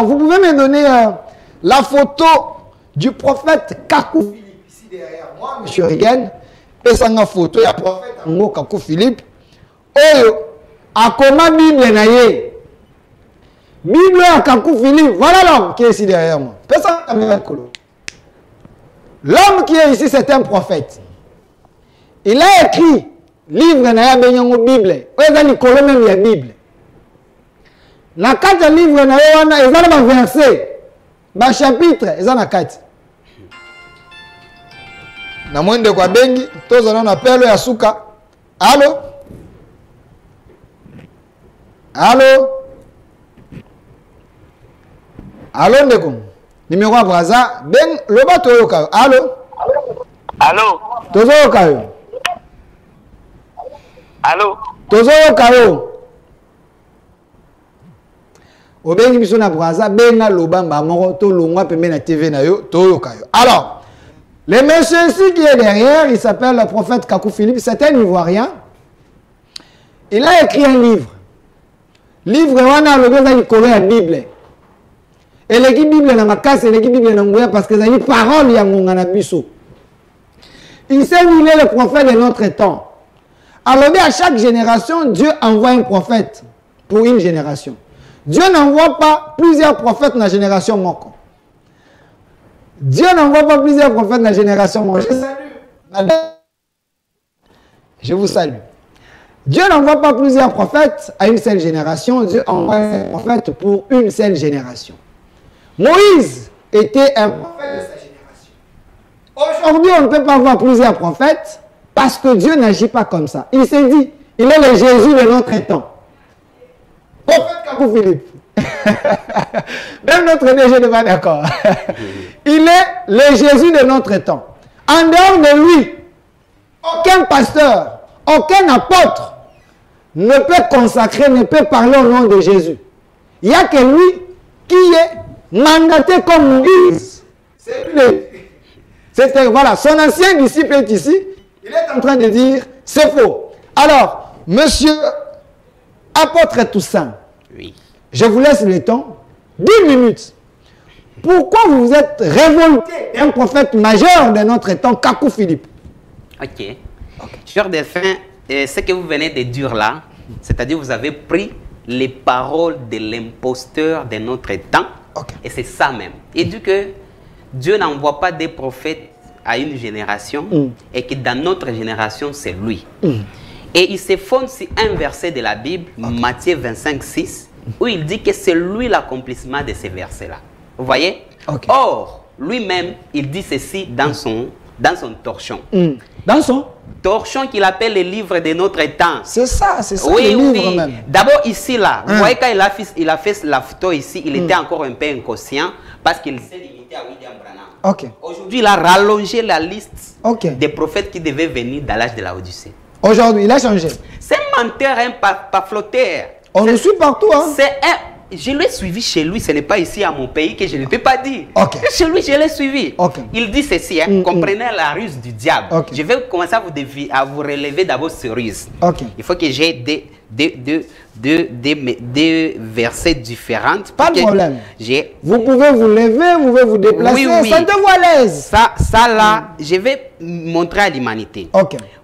Vous pouvez me donner la photo du prophète Kakou Philippe, ici derrière moi, M. Rigen, et ça une photo du prophète Kakou Philippe. Oyo, akoma Bible naye. Bible à Kakou Philippe, voilà l'homme qui est ici derrière moi. L'homme qui est ici, c'est un prophète. Il a écrit livre naye benyango Bible. Oyo ni kolo même la Bible. La carte livre na wana eza na verset ba chapitre eza na kati na mwende kwa bengi tozana na pelo ya suka. Allo allo allo ndeko numéro ya braza ben loba toyoka. Allo allo tozoyoka yo. allo tozoyoka yo. Obengi biso na braza benga lobamba moko to longwa pembe na TV na yo toyoka yo. Alors, le monsieur ici qui est derrière, il s'appelle le prophète Kakou Philippe, c'est un Ivoirien. Il a écrit un livre. Livre wana lobeza ni kolo ya Bible. Et l'équipe Bible na makasi, l'équipe Bible na ngoya parce que c'est une parole ya ngonga na biso. Il sait qu'il est le prophète de notre temps. Alors à chaque génération, Dieu envoie un prophète pour une génération. Dieu n'envoie pas plusieurs prophètes dans la génération moko. Dieu n'envoie pas plusieurs prophètes dans la génération moko. Je vous salue. Dieu n'envoie pas plusieurs prophètes à une seule génération. Dieu envoie un prophète pour une seule génération. Moïse était un prophète de sa génération. Aujourd'hui, on ne peut pas avoir plusieurs prophètes parce que Dieu n'agit pas comme ça. Il s'est dit, il est le Jésus de notre temps. Prophète Kakou Philippe. Même notre DG n'est pas d'accord. Il est le Jésus de notre temps. En dehors de lui, aucun pasteur, aucun apôtre ne peut consacrer, ne peut parler au nom de Jésus. Il n'y a que lui qui est mandaté comme Moïse. Voilà, son ancien disciple est ici. Il est en train de dire, c'est faux. Alors, monsieur apôtre Toussaint, oui. Je vous laisse le temps, 10 minutes. Pourquoi vous vous êtes révolté d'un prophète majeur de notre temps, Kakou Philippe? Ok. Cher Delphin, ce que vous venez de dire là, c'est-à-dire vous avez pris les paroles de l'imposteur de notre temps, et c'est ça même. Il dit que Dieu n'envoie pas des prophètes à une génération, et que dans notre génération, c'est lui. Et il se fonde sur un verset de la Bible, Matthieu 25, 6, où il dit que c'est lui l'accomplissement de ces versets-là. Vous voyez? Or, lui-même, il dit ceci dans son torchon. Dans son torchon qu'il appelle le livre de notre temps. C'est ça, oui, le livre même. D'abord ici, là, vous voyez quand il a fait la photo ici, il était encore un peu inconscient parce qu'il s'est limité à William Branham. Aujourd'hui, il a rallongé la liste des prophètes qui devaient venir dans l'âge de la Odyssée. Aujourd'hui, il a changé. C'est un menteur, un pamphlétaire. On le suit partout. Hein? Je l'ai suivi chez lui, ce n'est pas ici à mon pays que je ne peux pas dire. Chez lui, je l'ai suivi. Il dit ceci, hein, comprenez la ruse du diable. Je vais commencer à vous relever d'abord ce ruse. Il faut que j'ai deux versets différents. Pas de problème. Vous pouvez vous lever, vous pouvez vous déplacer, ça te voit à l'aise. Ça là, je vais montrer à l'humanité.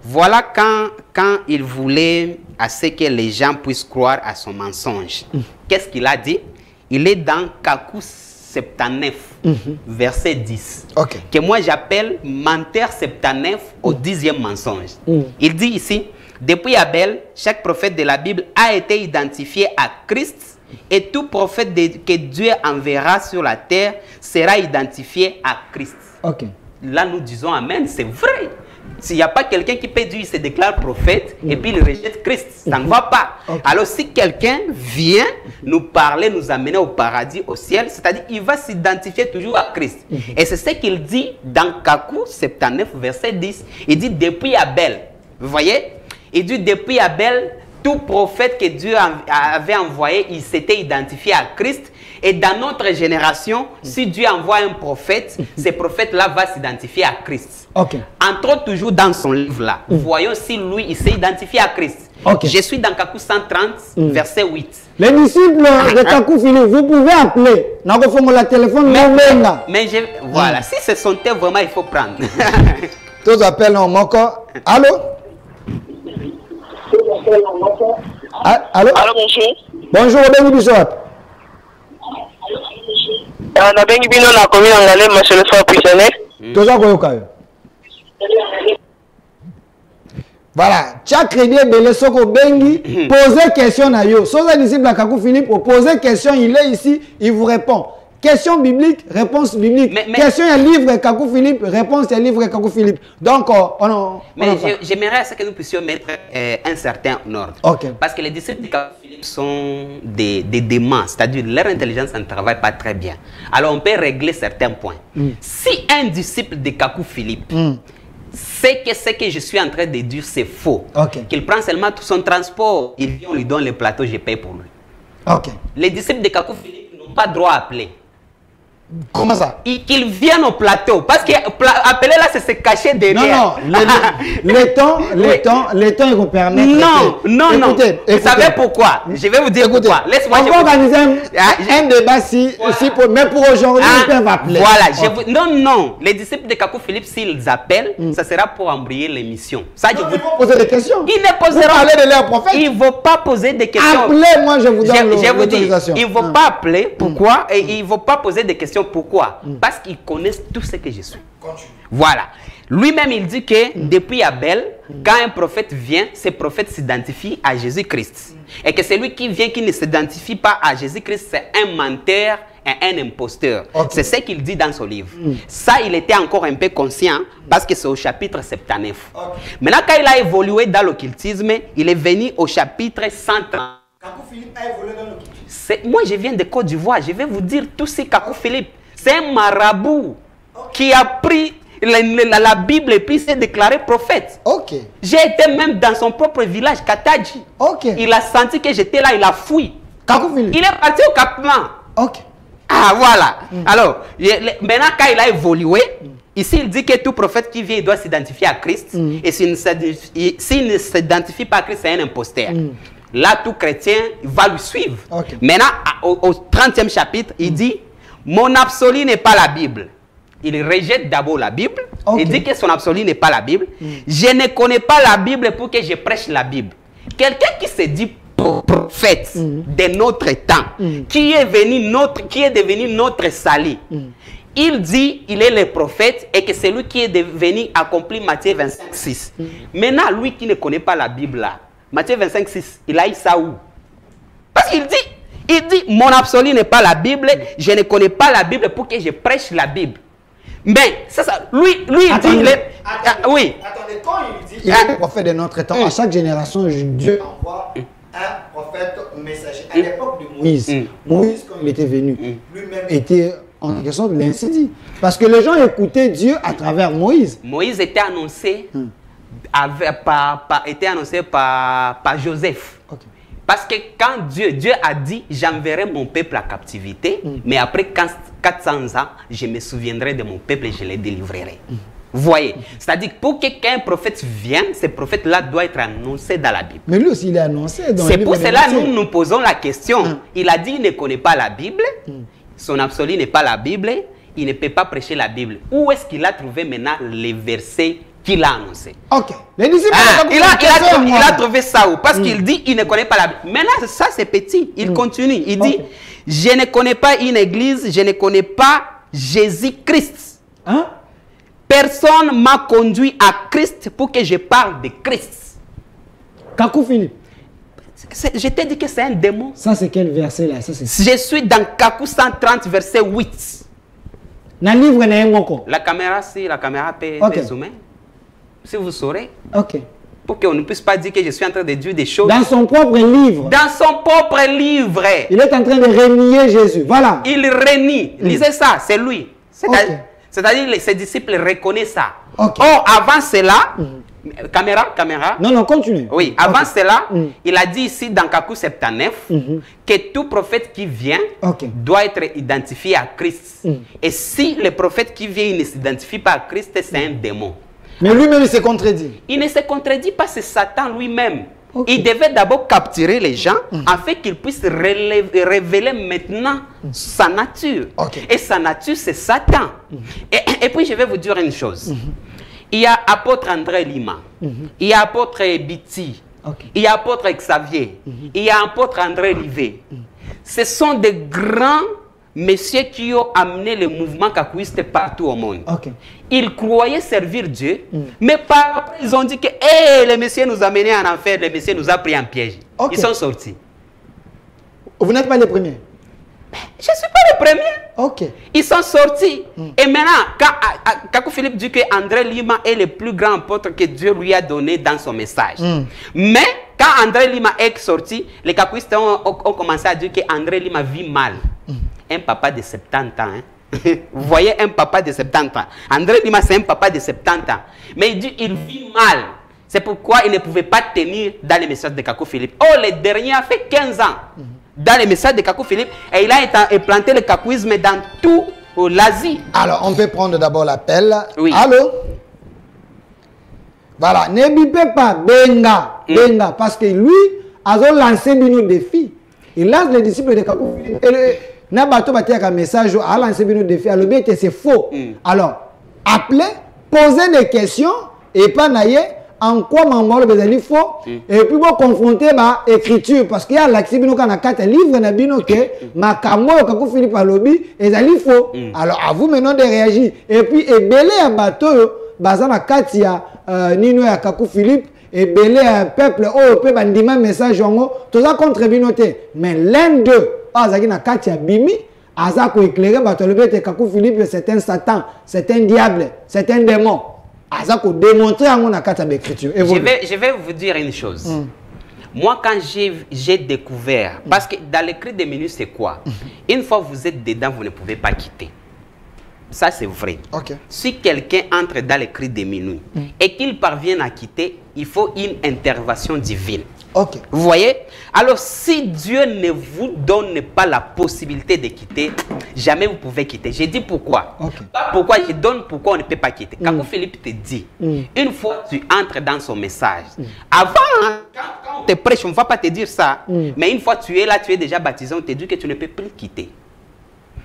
Voilà quand il voulait à ce que les gens puissent croire à son mensonge. Qu'est-ce qu'il a dit? Il est dans Kakou 79, verset 10. Que moi j'appelle menteur 79 au 10e mensonge. Il dit ici, depuis Abel, chaque prophète de la Bible a été identifié à Christ et tout prophète que Dieu enverra sur la terre sera identifié à Christ. Là nous disons Amen, c'est vrai. S'il n'y a pas quelqu'un qui peut dire, il se déclare prophète et puis il rejette Christ, ça ne va pas. Alors si quelqu'un vient nous parler, nous amener au paradis, au ciel, c'est-à-dire il va s'identifier toujours à Christ. Et c'est ce qu'il dit dans Kakou 79, verset 10. Il dit depuis Abel, vous voyez? Il dit depuis Abel, tout prophète que Dieu avait envoyé, il s'était identifié à Christ. Et dans notre génération, si Dieu envoie un prophète, ce prophète-là va s'identifier à Christ. Entre autres, toujours dans son livre-là, voyons si lui, il s'est identifié à Christ. Okay. Je suis dans Kakou 130, verset 8. Les disciples de Kakou Philippe, vous pouvez appeler. La téléphone, mais voilà, si ce sont eux, vraiment, il faut prendre. Tous appellent en mon corps. Allô? Allô? Allô, bonjour. Bonjour, Benny Bishop. Na bengi bino na commune ngale monsieur le soir prisonnier. Toza koyoka. Voilà, chaque crédit belé soko bengi, posez question à yo. Soza disciple à Kakou Philippe, posez question, il est ici, il vous répond. Question biblique, réponse biblique. Question à livre Kakou Philippe, réponse à livre Kakou Philippe. Donc, j'aimerais que nous puissions mettre un certain ordre. Okay. Parce que les disciples de Kakou Philippe sont des déments, c'est-à-dire leur intelligence ne travaille pas très bien. Alors, on peut régler certains points. Si un disciple de Kakou Philippe c'est que ce que je suis en train de dire, c'est faux. Qu'il prend seulement tout son transport, il vient, on lui donne le plateau, je paye pour lui. Les disciples de Kakou Philippe n'ont pas droit à appeler. Comment ça? Qu'ils viennent au plateau. Parce qu'appeler là, c'est se cacher derrière. Non, les temps, ils vous permettent. Non. Écoutez. Vous savez pourquoi? Je vais vous dire pourquoi. Laisse-moi. On va organiser un débat mais pour aujourd'hui, ils peuvent appeler. Voilà. Non. Les disciples de Kakou Philippe, s'ils appellent, ça sera pour embrayer l'émission. Ça, ils vont poser des questions. Ils ne poseront pas de leur prophète. Ils ne vont pas poser des questions. Appelez, moi, je vous donne l'autorisation. Ils ne vont pas appeler. Pourquoi? Et ils ne vont pas poser des questions. Pourquoi? Parce qu'ils connaissent tout ce que je suis. Voilà. Lui-même, il dit que depuis Abel, quand un prophète vient, ce prophète s'identifie à Jésus-Christ. Et que celui qui vient qui ne s'identifie pas à Jésus-Christ, c'est un menteur et un imposteur. C'est ce qu'il dit dans son livre. Ça, il était encore un peu conscient parce que c'est au chapitre 79. Maintenant, quand il a évolué dans l'occultisme, il est venu au chapitre 130. Kakou Philippe a évolué dans l'occultisme. Moi, je viens de Côte d'Ivoire. Je vais vous dire tout ce Kakou Philippe. C'est un marabout qui a pris la Bible et puis s'est déclaré prophète. J'ai été même dans son propre village, Kataji. Il a senti que j'étais là, il a fui. Kakou Philippe. Il est parti au campement. Ah, voilà. Alors, maintenant, quand il a évolué, ici, il dit que tout prophète qui vient, il doit s'identifier à Christ. Et s'il ne s'identifie pas à Christ, c'est un imposteur. Là, tout chrétien va lui suivre. Maintenant, au 30e chapitre, il dit, mon absolu n'est pas la Bible. Il rejette d'abord la Bible. Il dit que son absolu n'est pas la Bible. Je ne connais pas la Bible pour que je prêche la Bible. Quelqu'un qui se dit prophète de notre temps, qui est devenu notre salut. Il dit il est le prophète et que c'est lui qui est devenu accompli Matthieu 25:6. Maintenant, lui qui ne connaît pas la Bible là, Matthieu 25:6, il a eu ça où? Parce qu'il dit, mon absolu n'est pas la Bible, je ne connais pas la Bible pour que je prêche la Bible. Mais, c'est ça, lui il dit... Attendez, quand il dit il est le prophète de notre temps, à chaque génération, Dieu envoie un prophète messager. À l'époque de Moïse, Moïse, quand il était venu, lui-même était en question de l'incendie. Parce que les gens écoutaient Dieu à travers Moïse. Moïse était annoncé... était annoncé par Joseph. Parce que quand Dieu a dit, j'enverrai mon peuple à captivité, mais après 400 ans, je me souviendrai de mon peuple et je les délivrerai. Vous voyez? C'est-à-dire pour qu'un prophète vienne, ce prophète-là doit être annoncé dans la Bible. Mais lui aussi, il est annoncé. C'est pour cela que nous nous posons la question. Il a dit, il ne connaît pas la Bible, son absolu n'est pas la Bible, il ne peut pas prêcher la Bible. Où est-ce qu'il a trouvé maintenant les versets qu'il a annoncé? Les disciples, il a trouvé ça où? Parce qu'il dit il ne connaît pas la Bible. Maintenant, ça c'est petit. Il continue. Il dit je ne connais pas une église, je ne connais pas Jésus-Christ. Personne m'a conduit à Christ pour que je parle de Christ. Kakou Philippe. Je t'ai dit que c'est un démon. Ça c'est quel verset là? Je suis dans Kakou 130 verset 8. La caméra, si la caméra peut zoomer. Si vous saurez. Pour qu'on ne puisse pas dire que je suis en train de dire des choses. Dans son propre livre. Dans son propre livre. Il est en train de renier Jésus. Voilà. Il renie. Lisez ça, c'est lui. C'est-à-dire que ses disciples reconnaissent ça. Or, avant cela, caméra. Non, continue. Oui, avant cela, il a dit ici dans Kakou 79 que tout prophète qui vient doit être identifié à Christ. Et si le prophète qui vient ne s'identifie pas à Christ, c'est un démon. Mais lui-même, il se contredit. Il ne se contredit pas, c'est Satan lui-même. Il devait d'abord capturer les gens afin qu'ils puissent révéler maintenant sa nature. Et sa nature, c'est Satan. Et puis, je vais vous dire une chose. Il y a apôtre André Lima. Il y a apôtre Biti. Il y a apôtre Xavier. Il y a apôtre André Livet. Ce sont des grands messieurs qui ont amené le mouvement kakouiste partout au monde. Ils croyaient servir Dieu, mais par après, ils ont dit que hey, le messieurs nous a menés en enfer, le messieurs nous a pris en piège. Ils sont sortis. Vous n'êtes pas les premiers? Je ne suis pas le premier. Ils sont sortis. Et maintenant, quand Kakou Philippe dit que André Lima est le plus grand apôtre que Dieu lui a donné dans son message. Mais quand André Lima est sorti, les kakouistes ont commencé à dire que André Lima vit mal. Un papa de 70 ans. Vous voyez, un papa de 70 ans. André Lima, c'est un papa de 70 ans. Mais il dit qu'il vit mal. C'est pourquoi il ne pouvait pas tenir dans les messages de Kakou Philippe. Oh, le dernier a fait 15 ans dans les messages de Kakou Philippe et il a implanté le kakouisme dans tout l'Asie. Alors, on peut prendre d'abord l'appel. Oui. Allô? Voilà, ne bipez pas Benga. Benga, parce que lui, a lancé un défi. Il lance les disciples de Kakou Philippe. Nabato bâti un message, a lancé un défi. Alors, bien que c'est faux. Alors, appelez, posez des questions et pas naïe. En quoi maman le faux et puis vous confronter ma écriture parce qu'il y a l'accès bino kana kata livre na bino que ma kamo Kakou Philippe alobi ezali faux. Alors à vous maintenant de réagir et puis belé un bateau bazana katia nino ya Kakou Philippe et belé un peuple oh peut bandima message ngo tout ça contre binoté mais l'un d'eux azaki na katia bimi azako éclairer bateau le bête Kakou Philippe c'est un satan, c'est un diable, c'est un démon. Démontrer à mon akata d'écriture. Je vais vous dire une chose. Moi, quand j'ai découvert, parce que dans l'écrit des minutes, c'est quoi? Une fois que vous êtes dedans, vous ne pouvez pas quitter. Ça, c'est vrai. Si quelqu'un entre dans l'écrit des minutes et qu'il parvient à quitter, il faut une intervention divine. Vous voyez? Alors, si Dieu ne vous donne pas la possibilité de quitter, jamais vous pouvez quitter. J'ai dit pourquoi. Pas pourquoi je donne, pourquoi on ne peut pas quitter. Kakou Philippe te dit, une fois que tu entres dans son message, avant, quand on te prêche, on ne va pas te dire ça, mais une fois que tu es là, tu es déjà baptisé, on te dit que tu ne peux plus quitter.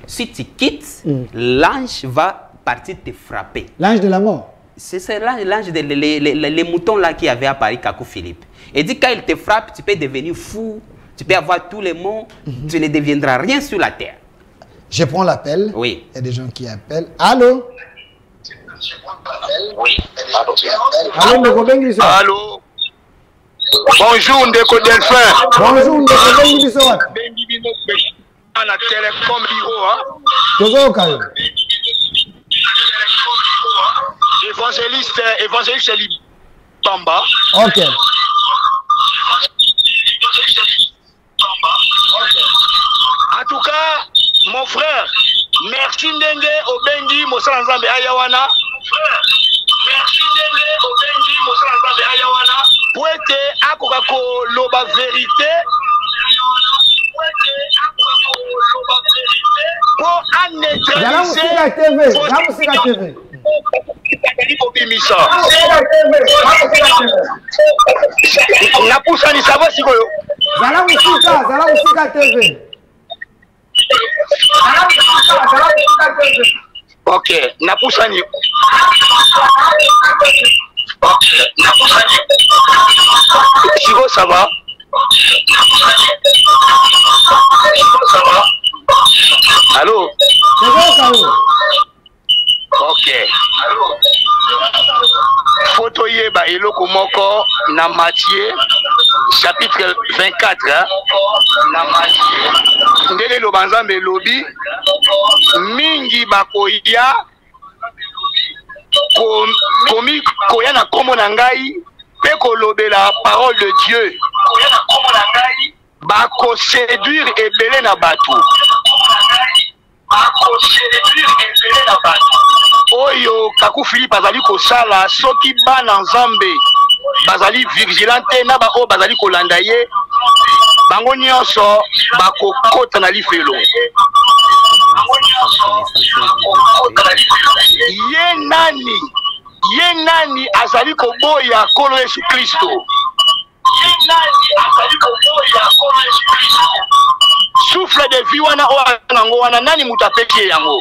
Si tu quittes, l'ange va partir te frapper. L'ange de la mort? C'est l'ange les moutons là qui avait apparu Kakou Philippe. Et dit quand il te frappe, tu peux devenir fou, tu peux avoir tous les maux, tu ne deviendras rien sur la terre. Je prends l'appel. Oui. Il y a des gens qui appellent. Allô? Oui. Allô, allô? Bonjour, Ndeko Delphin. Bonjour, Ndeko Delphin. La télécom évangéliste Libamba. En tout cas, mon frère, merci Ndenge Obendi Mosala Nzambe Ayawana. Merci Ndenge Obendi Mosala Nzambe Ayawana. Pour être à Kokako Loba vérité. Pour neutraliser. La pousse ni savoir si koyo. Zala musika TV. OK, na pousse ni. OK, na pousse ni. Chigo ça va? Ça va? Allô? OK. Photo yeba eloko moko na Matthieu chapitre 24 na Matthieu. Ndele lo banzambe lobi mingi bakoya komi koya na kombo na ngai pe kolobela parole de Dieu. Bako séduire ebele na bato. Oyo Kakou Philippe bazali kosala soki bana nzambe bazali vigilante na ba o bazali kolanda ye bango nyonso bakokota na lifelo. Ye nani azali koboya kolo Yesu Kristo. Souffle de vie wana o wana nani mutapeki yango.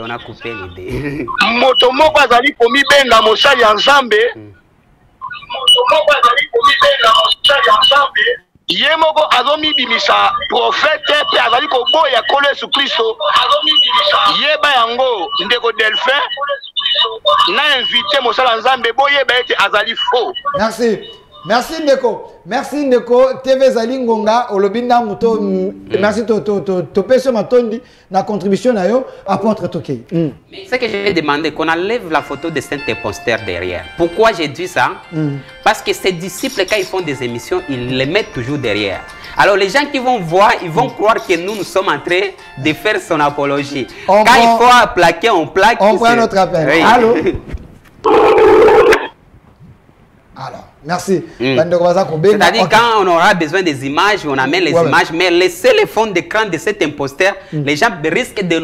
On a coupé l'idée. Moto moko azali komi benga mosali ya Nzambe. Ye moko azomi bimisa prophète pe azali koboya kolo Yesu Kristo. Yeba yango ndeko Delphin na invité mosala Nzambe boyeba ete azali faux. Merci. Merci Ndeko. Merci Ndeko. TV Zalingonga, Olobinda Muto. Merci to peso matondi na contribution na yo apôtre Toké. Ce que je vais demander qu'on enlève la photo de cet imposteur derrière. Pourquoi j'ai dit ça? Parce que ces disciples quand ils font des émissions, ils les mettent toujours derrière. Alors les gens qui vont voir, ils vont croire que nous sommes en train de faire son apologie. Quand il faut plaquer, on plaque. On prend notre appel. Oui. Allô? Alors, merci. C'est-à-dire quand on aura besoin des images, on amène les images, mais laissez les fonds d'écran de cet imposteur, les gens risquent de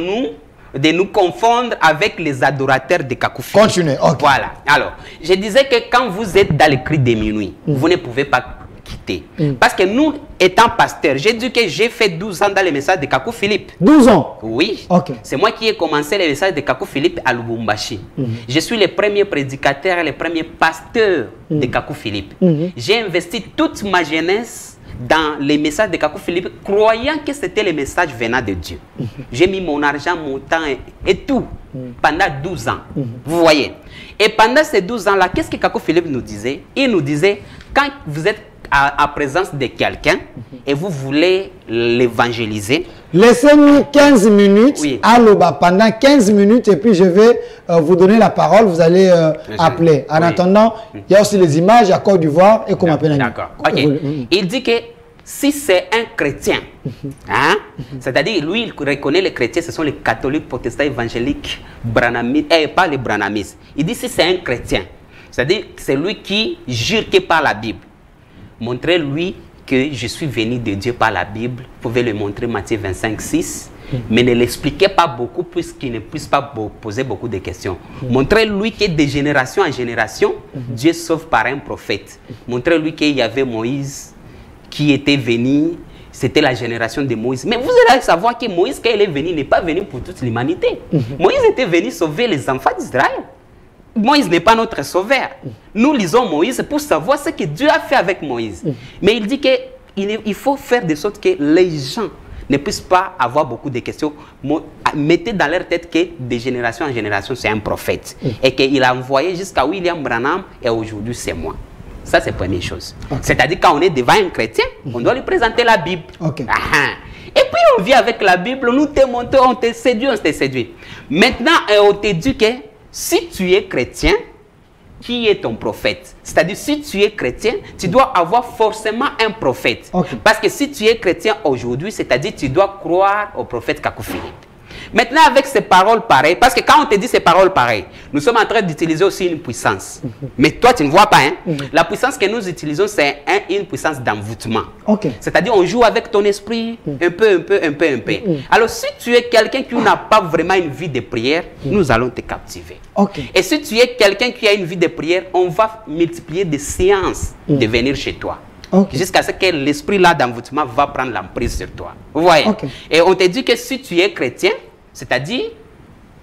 nous confondre avec les adorateurs de Kakou Philippe. Continuez. Okay. Voilà. Alors, je disais que quand vous êtes dans le cri de minuit, vous ne pouvez pas quitter. Parce que nous, étant pasteur, j'ai dit que j'ai fait 12 ans dans les messages de Kakou Philippe. 12 ans? Oui. Okay. C'est moi qui ai commencé les messages de Kakou Philippe à Lubumbashi. Je suis le premier prédicateur et le premier pasteur de Kakou Philippe. J'ai investi toute ma jeunesse dans les messages de Kakou Philippe, croyant que c'était les messages venant de Dieu. J'ai mis mon argent, mon temps et tout pendant 12 ans. Vous voyez. Et pendant ces 12 ans-là, qu'est-ce que Kakou Philippe nous disait? Il nous disait, quand vous êtes à présence de quelqu'un et vous voulez l'évangéliser. Laissez-nous 15 minutes à l'Oba pendant 15 minutes et puis je vais vous donner la parole, vous allez appeler. En attendant, il y a aussi les images à Côte d'Ivoire et qu'on appelle. D'accord. Il dit que si c'est un chrétien, hein, c'est-à-dire lui il reconnaît les chrétiens, ce sont les catholiques, protestants, évangéliques, branamistes, pas les branamistes. Il dit si c'est un chrétien, c'est-à-dire c'est lui qui jure que par la Bible. Montrez-lui que je suis venu de Dieu par la Bible. Vous pouvez le montrer Matthieu 25, 6. Mais ne l'expliquez pas beaucoup puisqu'il ne puisse pas poser beaucoup de questions. Montrez-lui que de génération en génération, Dieu sauve par un prophète. Montrez-lui qu'il y avait Moïse qui était venu. C'était la génération de Moïse. Mais vous allez savoir que Moïse, quand il est venu, n'est pas venu pour toute l'humanité. Moïse était venu sauver les enfants d'Israël. Moïse n'est pas notre sauveur. Nous lisons Moïse pour savoir ce que Dieu a fait avec Moïse. Mais il dit qu'il faut faire de sorte que les gens ne puissent pas avoir beaucoup de questions. Mettez dans leur tête que de génération en génération, c'est un prophète. Et qu'il a envoyé jusqu'à William Branham et aujourd'hui, c'est moi. Ça, c'est la première chose. C'est-à-dire quand on est devant un chrétien, on doit lui présenter la Bible. Et puis on vit avec la Bible, nous te montrons, on te séduit, on te séduit. Maintenant, on te dit que si tu es chrétien, qui est ton prophète? C'est-à-dire, si tu es chrétien, tu dois avoir forcément un prophète. Parce que si tu es chrétien aujourd'hui, c'est-à-dire, tu dois croire au prophète Kakou Philippe. Maintenant, avec ces paroles pareilles, parce que quand on te dit ces paroles pareilles, nous sommes en train d'utiliser aussi une puissance. Mais toi, tu ne vois pas. Hein? La puissance que nous utilisons, c'est une puissance d'envoûtement. C'est-à-dire, on joue avec ton esprit un peu. Alors, si tu es quelqu'un qui n'a pas vraiment une vie de prière, nous allons te captiver. Et si tu es quelqu'un qui a une vie de prière, on va multiplier des séances de venir chez toi. Jusqu'à ce que l'esprit là d'envoûtement va prendre l'emprise sur toi. Vous voyez? Et on te dit que si tu es chrétien, c'est-à-dire,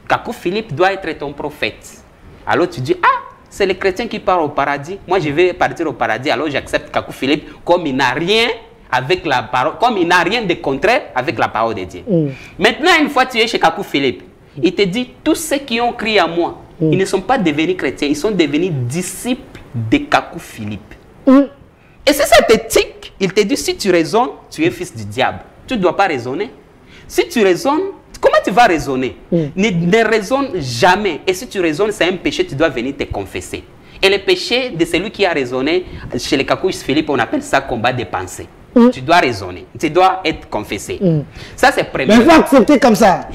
Kakou Philippe doit être ton prophète. Alors tu dis, ah, c'est le chrétien qui part au paradis. Moi, je vais partir au paradis. Alors j'accepte Kakou Philippe comme il n'a rien avec la parole, comme il n'a rien de contraire avec la parole de Dieu. Maintenant, une fois tu es chez Kakou Philippe, il te dit, tous ceux qui ont crié à moi, ils ne sont pas devenus chrétiens, ils sont devenus disciples de Kakou Philippe. Et c'est cette éthique. Il te dit, si tu raisonnes, tu es fils du diable. Tu ne dois pas raisonner. Si tu raisonnes, comment tu vas raisonner? Ne raisonne jamais. Et si tu raisonnes, c'est un péché, tu dois venir te confesser. Et le péché de celui qui a raisonné, chez les Kakou Philippe, on appelle ça combat des pensées. Tu dois raisonner. Tu dois être confessé. Ça, c'est premier. Mais il faut accepter comme ça.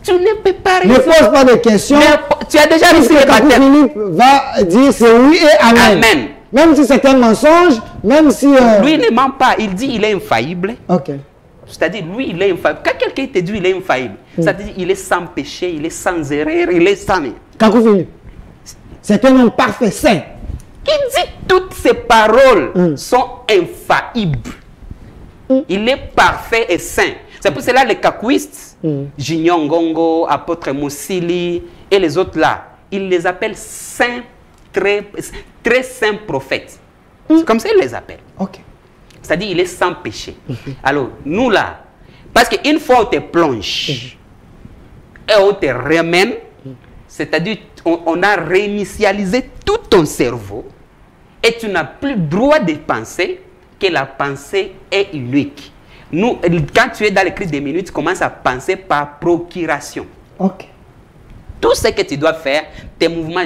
Tu ne peux pas raisonner. Ne pose pas de questions. Mais tu as déjà réussi le Kakou Philippe va dire c'est oui et amen. Amen. Même si c'est un mensonge, même si... Lui, il ne ment pas. Il dit il est infaillible. C'est-à-dire, lui, il est infaillible. Quand quelqu'un te dit il est infaillible, c'est-à-dire il est sans péché, il est sans erreur, il est sans... Kakou Philippe. C'est un homme parfait, saint. Qui dit toutes ces paroles sont infaillibles. Il est parfait et saint. C'est pour cela les kakouistes, Junior Ngongo, Apôtre Moussili et les autres là, ils les appellent saints, très saints prophètes. C'est comme ça qu'ils les appellent. C'est-à-dire il est sans péché. Alors nous là, parce qu'une fois on te plonge et on te ramène, c'est-à-dire on a réinitialisé tout ton cerveau et tu n'as plus le droit de penser que la pensée est unique. Nous, quand tu es dans les crises des minutes, tu commences à penser par procuration. Tout ce que tu dois faire, tes mouvements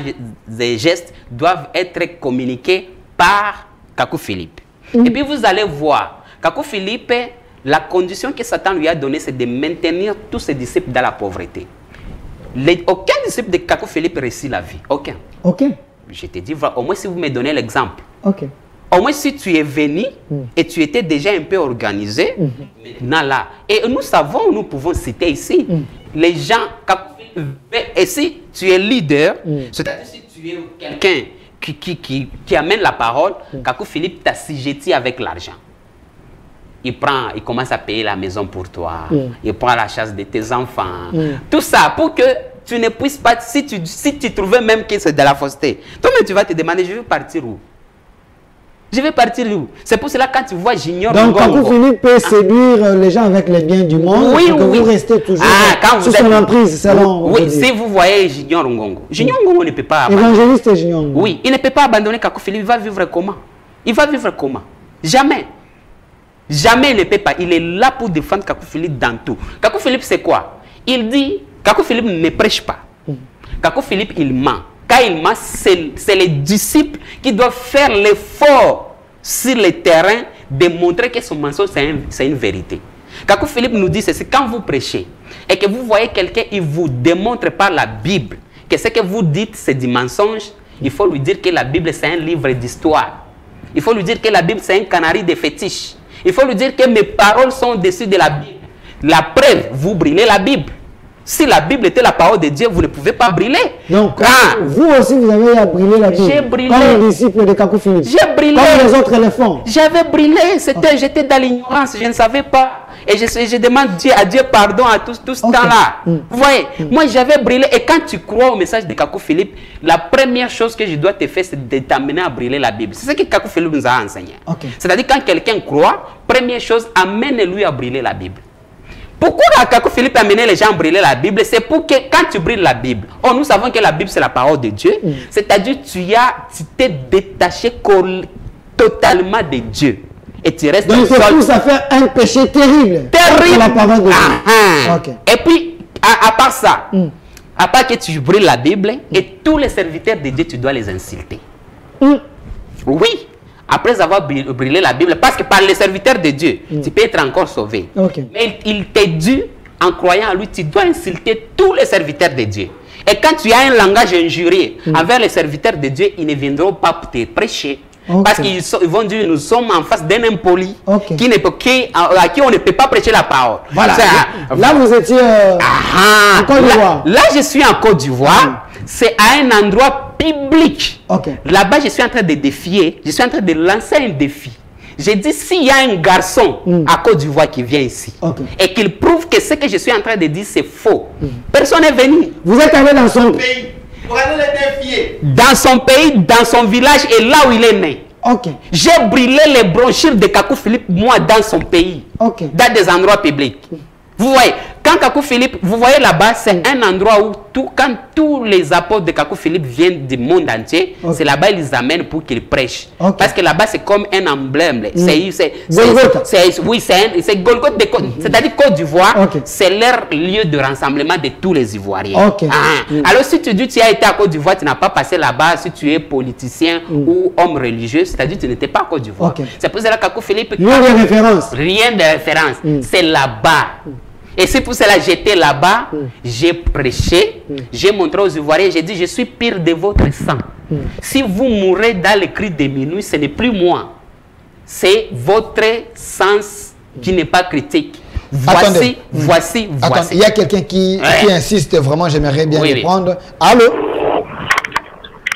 et gestes doivent être communiqués par Kakou Philippe. Et puis vous allez voir, Kakou Philippe, la condition que Satan lui a donnée, c'est de maintenir tous ses disciples dans la pauvreté. Aucun disciple de Kakou Philippe réussit la vie. Aucun. Je te dis, au moins si vous me donnez l'exemple. Au moins si tu es venu et tu étais déjà un peu organisé, maintenant là. Et nous savons, nous pouvons citer ici, les gens, et si tu es leader, c'est-à-dire si tu es quelqu'un qui amène la parole, Kakou Philippe t'assujettit avec l'argent. Il commence à payer la maison pour toi, il prend la chasse de tes enfants, tout ça pour que tu ne puisses pas, si tu trouvais même que c'est de la fausseté, toi-même tu vas te demander, je vais partir où? Je vais partir où? C'est pour cela quand tu vois Junior donc Kakou Philippe peut séduire les gens avec les biens du monde, que vous restez toujours sous son emprise, selon oui, si vous voyez Junior Ngongo, Junior Ngongo ne peut pas évangéliste Junior Ngongo. Oui, il ne peut pas abandonner Kakou Philippe. Il va vivre comment? Il va vivre comment? Jamais. Jamais il ne peut pas. Il est là pour défendre Kakou Philippe dans tout. Kakou Philippe, c'est quoi? Il dit, Kakou Philippe ne prêche pas. Kakou Philippe, il ment. Quand il ment, c'est les disciples qui doivent faire l'effort sur le terrain de montrer que son mensonge, c'est une vérité. Kakou Philippe nous dit ceci, quand vous prêchez et que vous voyez quelqu'un, il vous démontre par la Bible que ce que vous dites, c'est du mensonge, il faut lui dire que la Bible, c'est un livre d'histoire. Il faut lui dire que la Bible, c'est un canari de fétiche. Il faut lui dire que mes paroles sont au-dessus de la Bible. La preuve, vous brûlez la Bible. Si la Bible était la parole de Dieu, vous ne pouvez pas brûler. Donc, vous aussi, vous avez à brûler la Bible. J'ai brûlé. Comme le disciple de Kakou Philippe. J'ai brûlé. Comme les autres éléphants. J'avais brûlé. J'étais dans l'ignorance. Je ne savais pas. Et je demande à Dieu pardon à tout ce temps-là. Vous voyez, moi, j'avais brûlé. Et quand tu crois au message de Kakou Philippe, la première chose que je dois te faire, c'est de t'amener à brûler la Bible. C'est ce que Kakou Philippe nous a enseigné. C'est-à-dire, quand quelqu'un croit, première chose, amène-lui à brûler la Bible. Pourquoi Kakou Philippe a amené les gens à brûler la Bible? C'est pour que quand tu brûles la Bible, nous savons que la Bible c'est la parole de Dieu, c'est-à-dire tu t'es détaché totalement de Dieu. Et tu restes donc c'est pour ça faire un péché terrible. Terrible. La parole de Dieu. Et puis, à part ça, à part que tu brûles la Bible, et tous les serviteurs de Dieu, tu dois les insulter. Oui. Après avoir brûlé la Bible, parce que par les serviteurs de Dieu, tu peux être encore sauvé. Mais il t'est dû, en croyant à lui, tu dois insulter tous les serviteurs de Dieu. Et quand tu as un langage injurieux envers les serviteurs de Dieu, ils ne viendront pas pour te prêcher. Parce qu'ils vont dire, nous sommes en face d'un impoli à qui on ne peut pas prêcher la parole. Voilà. Là, vous étiez en Côte d'Ivoire. Là, je suis en Côte d'Ivoire. C'est à un endroit public. Là-bas, je suis en train de défier. Je suis en train de lancer un défi. J'ai dit, s'il y a un garçon à Côte d'Ivoire qui vient ici et qu'il prouve que ce que je suis en train de dire, c'est faux, personne n'est venu. Vous êtes allé dans son pays. Vous allez le défier. Dans son pays, dans son village et là où il est né. J'ai brûlé les brochures de Kakou Philippe, moi, dans son pays. Dans des endroits publics. Vous voyez, quand Kakou Philippe, vous voyez là-bas, c'est un endroit où quand tous les apôtres de Kakou Philippe viennent du monde entier, c'est là-bas ils les amènent pour qu'ils prêchent. Parce que là-bas, c'est comme un emblème. Oui, c'est Golgotha, c'est-à-dire Côte d'Ivoire, c'est leur lieu de rassemblement de tous les Ivoiriens. Alors, si tu dis que tu as été à Côte d'Ivoire, tu n'as pas passé là-bas, si tu es politicien ou homme religieux, c'est-à-dire que tu n'étais pas à Côte d'Ivoire. C'est pour cela que Kakou Philippe... Rien de référence. Rien de référence. C'est là-bas. Et c'est pour cela que j'étais là-bas, j'ai prêché, j'ai montré aux Ivoiriens, j'ai dit, je suis pire de votre sang. Si vous mourrez dans les cris de minuit, ce n'est plus moi. C'est votre sens qui n'est pas critique. Voici. Attends, il y a quelqu'un qui insiste vraiment, j'aimerais bien répondre. Allô?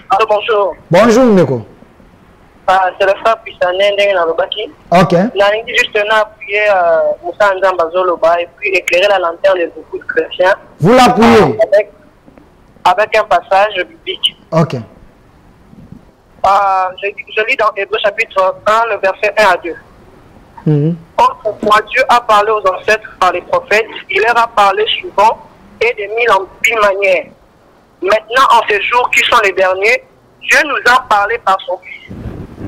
Allô, bonjour. Bonjour, Meko. C'est le frère Pissané Ndengenabaki. Ok. La ligne juste appuyer Moussa Nzamba Zoloba et puis éclairer la lanterne de beaucoup de chrétiens. Vous l'appuyez avec un passage biblique. Ok. Je lis dans Hébreux chapitre 1, le verset 1 à 2. Autrefois, Dieu a parlé aux ancêtres par les prophètes. Il leur a parlé souvent et de mille manières. Maintenant, en ces jours qui sont les derniers, Dieu nous a parlé par son Fils.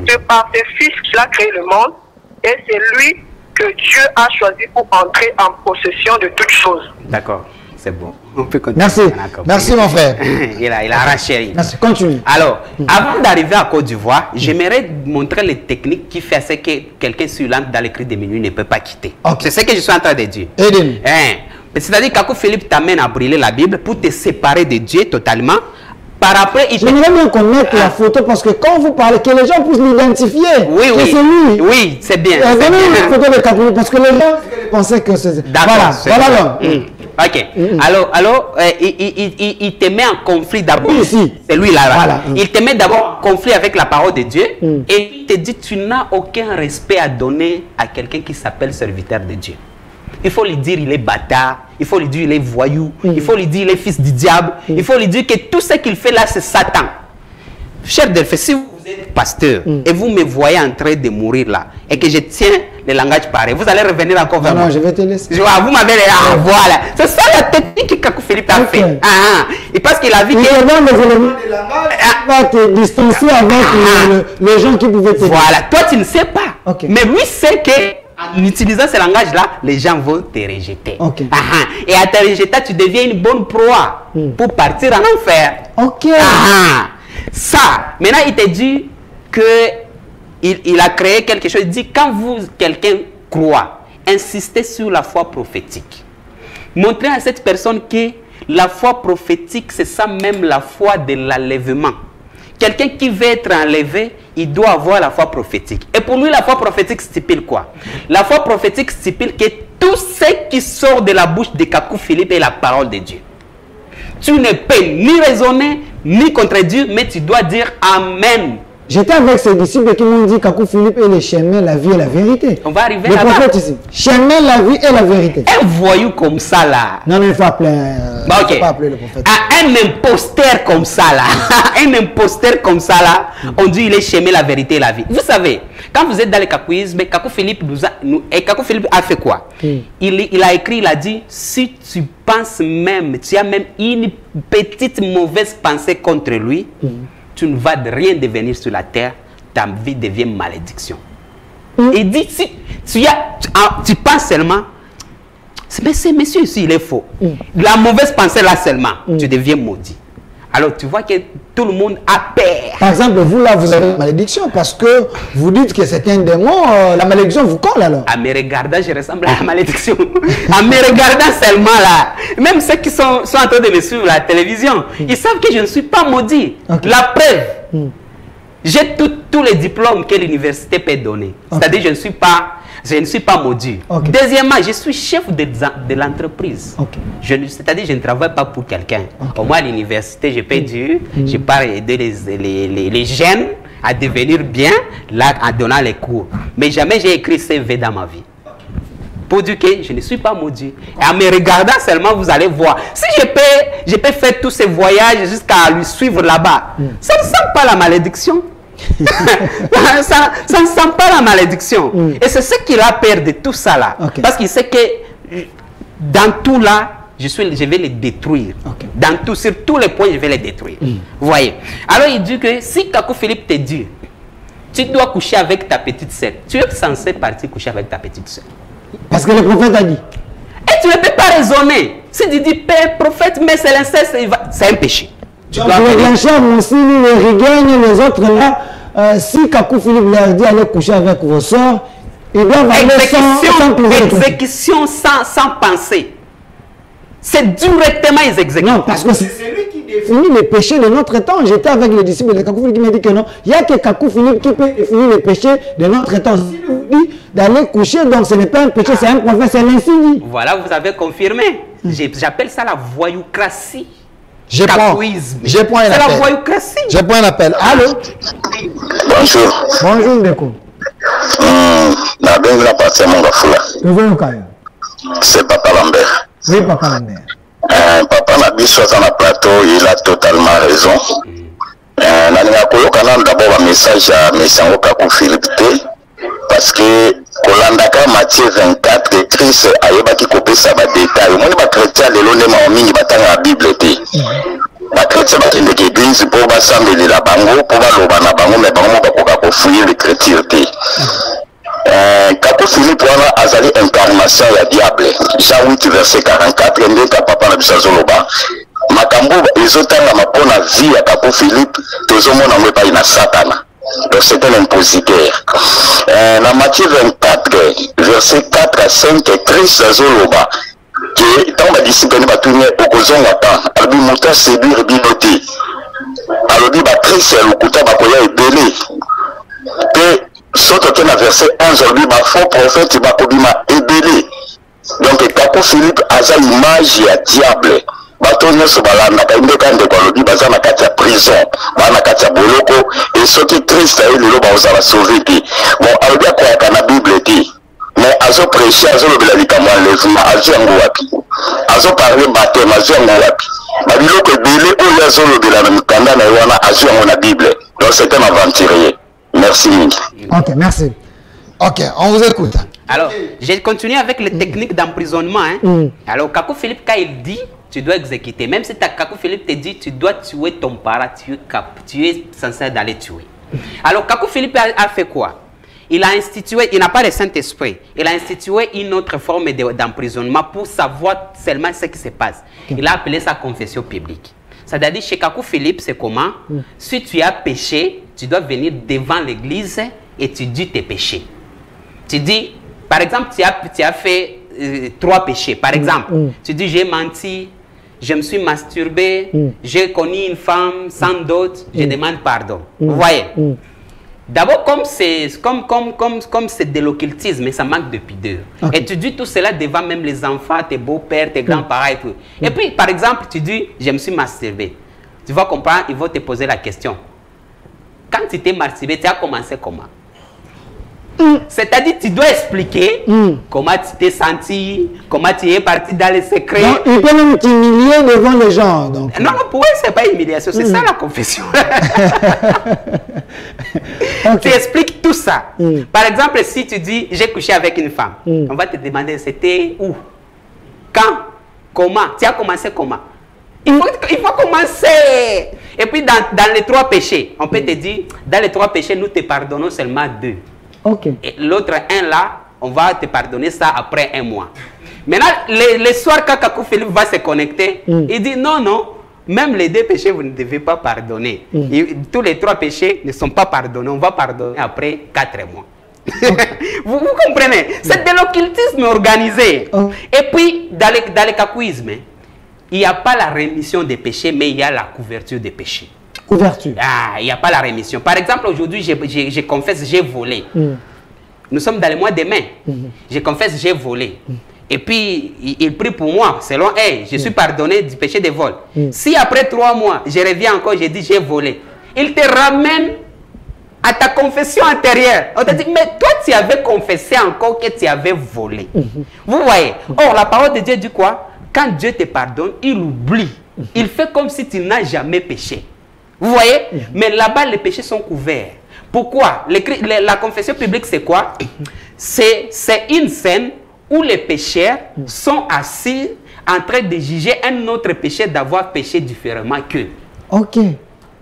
C'est par ses fils qu'il a créé le monde et c'est lui que Dieu a choisi pour entrer en possession de toutes choses. D'accord, c'est bon. On peut continuer. Merci. Merci mon frère. il a arraché. Merci, continue. Alors, avant d'arriver à Côte d'Ivoire, j'aimerais montrer les techniques qui font ce que quelqu'un sur l'âme dans les cris de minuit ne peut pas quitter. Okay. C'est ce que je suis en train de dire. Eden. C'est-à-dire qu'Akou Philippe t'amène à brûler la Bible pour te séparer de Dieu totalement. Par après, j'aimerais bien qu'on mette la photo parce que quand vous parlez, que les gens puissent l'identifier. Oui, oui. C'est lui. Oui, c'est bien. Donnez une photo de Kakou parce que les gens pensaient que c'est. D'accord. Voilà. Ok. Alors, il te met en conflit d'abord. Ici. C'est lui là. Voilà. Il te met d'abord en conflit avec la parole de Dieu et il te dit tu n'as aucun respect à donner à quelqu'un qui s'appelle serviteur de Dieu. Il faut lui dire il est bâtard, il faut lui dire il est voyou, il faut lui dire il est fils du diable, il faut lui dire que tout ce qu'il fait là c'est Satan. Cher Delphes, si vous êtes pasteur et vous me voyez en train de mourir là et que je tiens le langage pareil, vous allez revenir encore vers moi. Non, je vais te laisser. Vous m'avez voilà. C'est ça la technique que Kakou Philippe a fait. Et parce qu'il a vu que... Il te donne les éléments de langage, il va te distancer avec les gens qui pouvaient te dire. Voilà, toi tu ne sais pas. Mais lui sait que en utilisant ce langage-là, les gens vont te rejeter. Et à te rejeter, tu deviens une bonne proie pour partir en enfer. Ça, maintenant il te dit que il a créé quelque chose. Il dit quand quelqu'un croit, insistez sur la foi prophétique. Montrez à cette personne que la foi prophétique, c'est ça même la foi de l'enlèvement. Quelqu'un qui veut être enlevé, il doit avoir la foi prophétique. Et pour lui, la foi prophétique stipule quoi? La foi prophétique stipule que tout ce qui sort de la bouche de Kakou Philippe est la parole de Dieu. Tu ne peux ni raisonner, ni contredire, mais tu dois dire Amen. J'étais avec ses disciples qui m'ont dit Kakou Philippe est le chemin, la vie et la vérité. On va arriver là-bas. Le prophète ici. Chemin, la vie et la vérité. Un voyou comme ça là. Non, mais il faut appeler, faut pas appeler le prophète. Un imposteur comme ça là. Un imposteur comme ça là. On dit il est chemin, la vérité et la vie. Vous savez, quand vous êtes dans le kakouisme, Kakou Philippe Kakou Philippe a fait quoi? Il a écrit, il a dit, si tu penses même, tu as même une petite mauvaise pensée contre lui, tu ne vas de rien devenir sur la terre, ta vie devient malédiction. Il dit, si tu penses seulement, mais ce monsieur ici, il est faux. La mauvaise pensée là seulement, tu deviens maudit. Alors tu vois que tout le monde a peur. Par exemple, vous là, vous avez une malédiction parce que vous dites que c'est un démon, la malédiction vous colle alors. En me regardant, je ressemble à la malédiction. En me regardant seulement là, même ceux qui sont en train de me suivre à la télévision, ils savent que je ne suis pas maudit. La preuve, j'ai tous les diplômes que l'université peut donner. C'est-à-dire je ne suis pas maudit. Deuxièmement, je suis chef de l'entreprise. C'est-à-dire je ne travaille pas pour quelqu'un. Au moins à l'université, je peux dire, je pars aider les jeunes à devenir bien là, en donnant les cours. Mais jamais j'ai écrit CV dans ma vie. Pour dire que je ne suis pas maudit. Et en me regardant seulement, vous allez voir. Si je peux faire tous ces voyages jusqu'à lui suivre là-bas, ça ne sent pas la malédiction. ça ne sent pas la malédiction. Et c'est ce qu'il a peur de tout ça là. Parce qu'il sait que dans tout là, je vais les détruire. Dans tout, sur tous les points, je vais les détruire. Vous voyez. Alors il dit que si Kakou Philippe te dit, tu dois coucher avec ta petite sœur, tu es censé partir coucher avec ta petite sœur. Parce que le prophète a dit. Et tu ne peux pas raisonner. Si tu dis père, prophète, mais c'est l'inceste, c'est un péché. Tu dois les gens aussi, les Rigaines, les autres là, si Kakou Philippe leur dit allez coucher avec vos soeurs, ils doivent aller exécution sans penser. C'est directement ils exécutent. Non, parce que c'est celui qui définit les péchés de notre temps. J'étais avec les disciples de Kakou Philippe qui m'a dit que non, il n'y a que Kakou Philippe qui peut définir les péchés de notre temps. S'il vous dit d'aller coucher, donc ce n'est pas un péché, c'est un prophète, c'est l'insigne. Voilà, vous avez confirmé. J'appelle ça la voyoucratie. Je prends un appel. C'est la voyoucratie. Je prends un appel. Allô? Bonjour. Bonjour, Ndeko. C'est Papa Lambert. Oui, Papa Lambert. Papa Nabiso dans le plateau, il a totalement raison. D'abord un message à M. Kakou Philippe parce que Kolandaka Matthieu 24 que Christ a yebaki kopé ça va détail. Moi les chrétiens les longs ma mingi batanga la Bible té. Les chrétiens batende que église pour basambeli la bango pour baloba na bango mais bango bakoka ko fouiller l'écriture té. Kakou Philippe wana azali incarnation ya diable. Jean 8 verset 44 ndeka papa na bisazoloba. Makambo ezotanga mapona vie ya Kakou Philippe tozomona mwe pa ina satana. Donc c'est un impositeur. Dans Matthieu 24, verset 4 à 5, Christ Zoloba, qui dans ma discipline, va tourner au cozon matin, albi mouta séduire biloté. Albi ba Christ et le kouta ba koya et belé. Et saute au verset 11, albi ba faux prophète ba kobima et belé. Donc Kakou Philippe a sa image ya diable. Batonya sobalanda kaindeka ndeko alobi baza na kati ya prison bana kati ya boloko et soki Christ a lelo ba ozala sauvé te bon alobi akoyaka na Bible te mais azo prêcher azo lobela likamwa enlèvement azo yango wapi azo parler baptême azo yango wapi babiloko ebele oyo azo lobela na mikanda na wana azo yango na Bible donc c'est un aventurier. Merci mingi. Ok, merci. Ok, on vous écoute. Alors, j'ai continué avec les techniques d'emprisonnement. Hein. Alors, Kakou Philippe, quand il dit, tu dois exécuter. Même si Kakou Philippe te dit, tu dois tuer ton parent, tu es censé d'aller tuer. Alors, Kakou Philippe a fait quoi? Il a institué, il n'a pas le Saint-Esprit, il a institué une autre forme d'emprisonnement pour savoir seulement ce qui se passe. Il a appelé ça confession publique. C'est-à-dire, chez Kakou Philippe, c'est comment? Si tu as péché, tu dois venir devant l'église et tu dis tes péchés. Tu dis, par exemple, tu as fait 3 péchés. Par exemple, tu dis, j'ai menti, je me suis masturbé, j'ai connu une femme sans dot, je demande pardon. Vous voyez? D'abord, comme c'est de l'occultisme, mais ça manque de pudeur. Et tu dis tout cela devant même les enfants, tes beaux-pères, tes grands-parents et tout. Et puis, par exemple, tu dis, je me suis masturbé. Tu vas comprendre, ils vont te poser la question. Quand tu t'es masturbé, tu as commencé comment? C'est-à-dire, tu dois expliquer comment tu t'es senti, comment tu es parti dans les secrets. Donc, il peut même t'humilier devant les gens. Donc. Non, pour eux, ce n'est pas humiliation, c'est ça la confession. Tu expliques tout ça. Par exemple, si tu dis, j'ai couché avec une femme, on va te demander, c'était où? Quand? Comment? Tu as commencé comment? Il faut commencer. Et puis, dans les 3 péchés, on peut te dire, dans les 3 péchés, nous te pardonnons seulement 2. Et l'autre 1 là, on va te pardonner ça après 1 mois. Maintenant, le soir, quand Kakou Philippe va se connecter, il dit non, non, même les 2 péchés, vous ne devez pas pardonner. Tous les 3 péchés ne sont pas pardonnés. On va pardonner après 4 mois. Vous comprenez? C'est de l'occultisme organisé. Et puis, dans le kakouisme, il n'y a pas la rémission des péchés, mais il y a la couverture des péchés. Couverture. Ah, il n'y a pas la rémission. Par exemple, aujourd'hui, je confesse, j'ai volé. Nous sommes dans le mois de mai. Je confesse, j'ai volé. Et puis, il prie pour moi. Selon elle, je suis pardonné du péché de vol. Si après 3 mois, je reviens encore, je dis j'ai volé, il te ramène à ta confession antérieure. On te dit, mais toi, tu avais confessé encore que tu avais volé. Vous voyez? Or, la parole de Dieu dit quoi? Quand Dieu te pardonne, il oublie. Il fait comme si tu n'as jamais péché. Vous voyez? Mais là-bas, les péchés sont couverts. Pourquoi? La confession publique, c'est quoi? C'est une scène où les pécheurs sont assis en train de juger un autre péché d'avoir péché différemment qu'eux.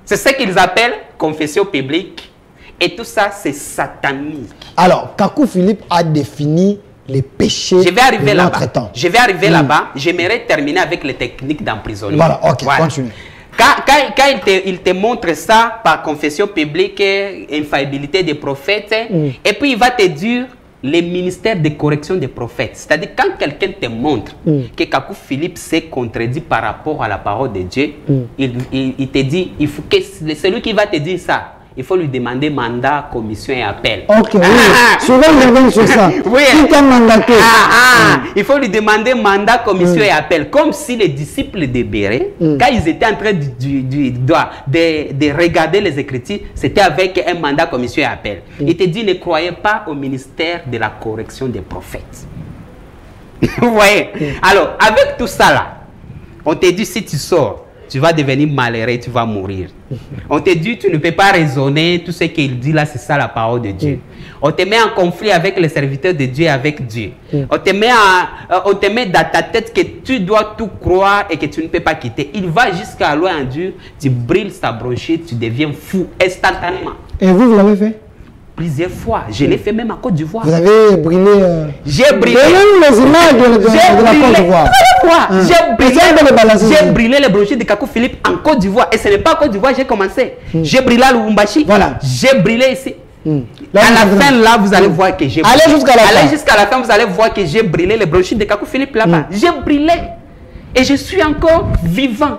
C'est ce qu'ils appellent confession publique. Et tout ça, c'est satanique. Alors, Kakou Philippe a défini les péchés. Je vais arriver là-bas. Je vais arriver là-bas. J'aimerais terminer avec les techniques d'emprisonnement. Voilà, continue. Quand il te montre ça par confession publique, infaillibilité des prophètes, et puis il va te dire les ministères de correction des prophètes. C'est-à-dire quand quelqu'un te montre que Kakou Philippe s'est contredit par rapport à la parole de Dieu, il te dit, il faut que celui qui va te dire ça, il faut lui demander mandat, commission et appel. Souvent, je reviens sur ça. Oui. Qui t'a mandaté? il faut lui demander mandat, commission et appel. Comme si les disciples de Béré, quand ils étaient en train de regarder les Écritures, c'était avec un mandat, commission et appel. Il te dit, ne croyez pas au ministère de la correction des prophètes. Vous voyez? Alors, avec tout ça là, on te dit, si tu sors, tu vas devenir malheureux, tu vas mourir. On te dit, tu ne peux pas raisonner, tout ce qu'il dit là, c'est ça la parole de Dieu. On te met en conflit avec les serviteurs de Dieu et avec Dieu. On te met dans ta tête que tu dois tout croire et que tu ne peux pas quitter. Il va jusqu'à loin en Dieu, tu brilles sa bronchite, tu deviens fou instantanément. Et vous l'avez fait? Plusieurs fois. Je l'ai fait même à Côte d'Ivoire. Vous avez brillé. J'ai brillé. Les images de la Côte d'Ivoire. J'ai brillé les bronchites de Kakou Philippe en Côte d'Ivoire. Et ce n'est pas Côte d'Ivoire j'ai commencé. J'ai brillé à Lubumbashi. Voilà. J'ai brillé ici. À la fin, là, vous allez voir que j'ai brillé. Allez jusqu'à la fin. Allez jusqu'à la fin, vous allez voir que j'ai brillé les bronchites de Kakou Philippe là-bas. J'ai brillé. Et je suis encore vivant.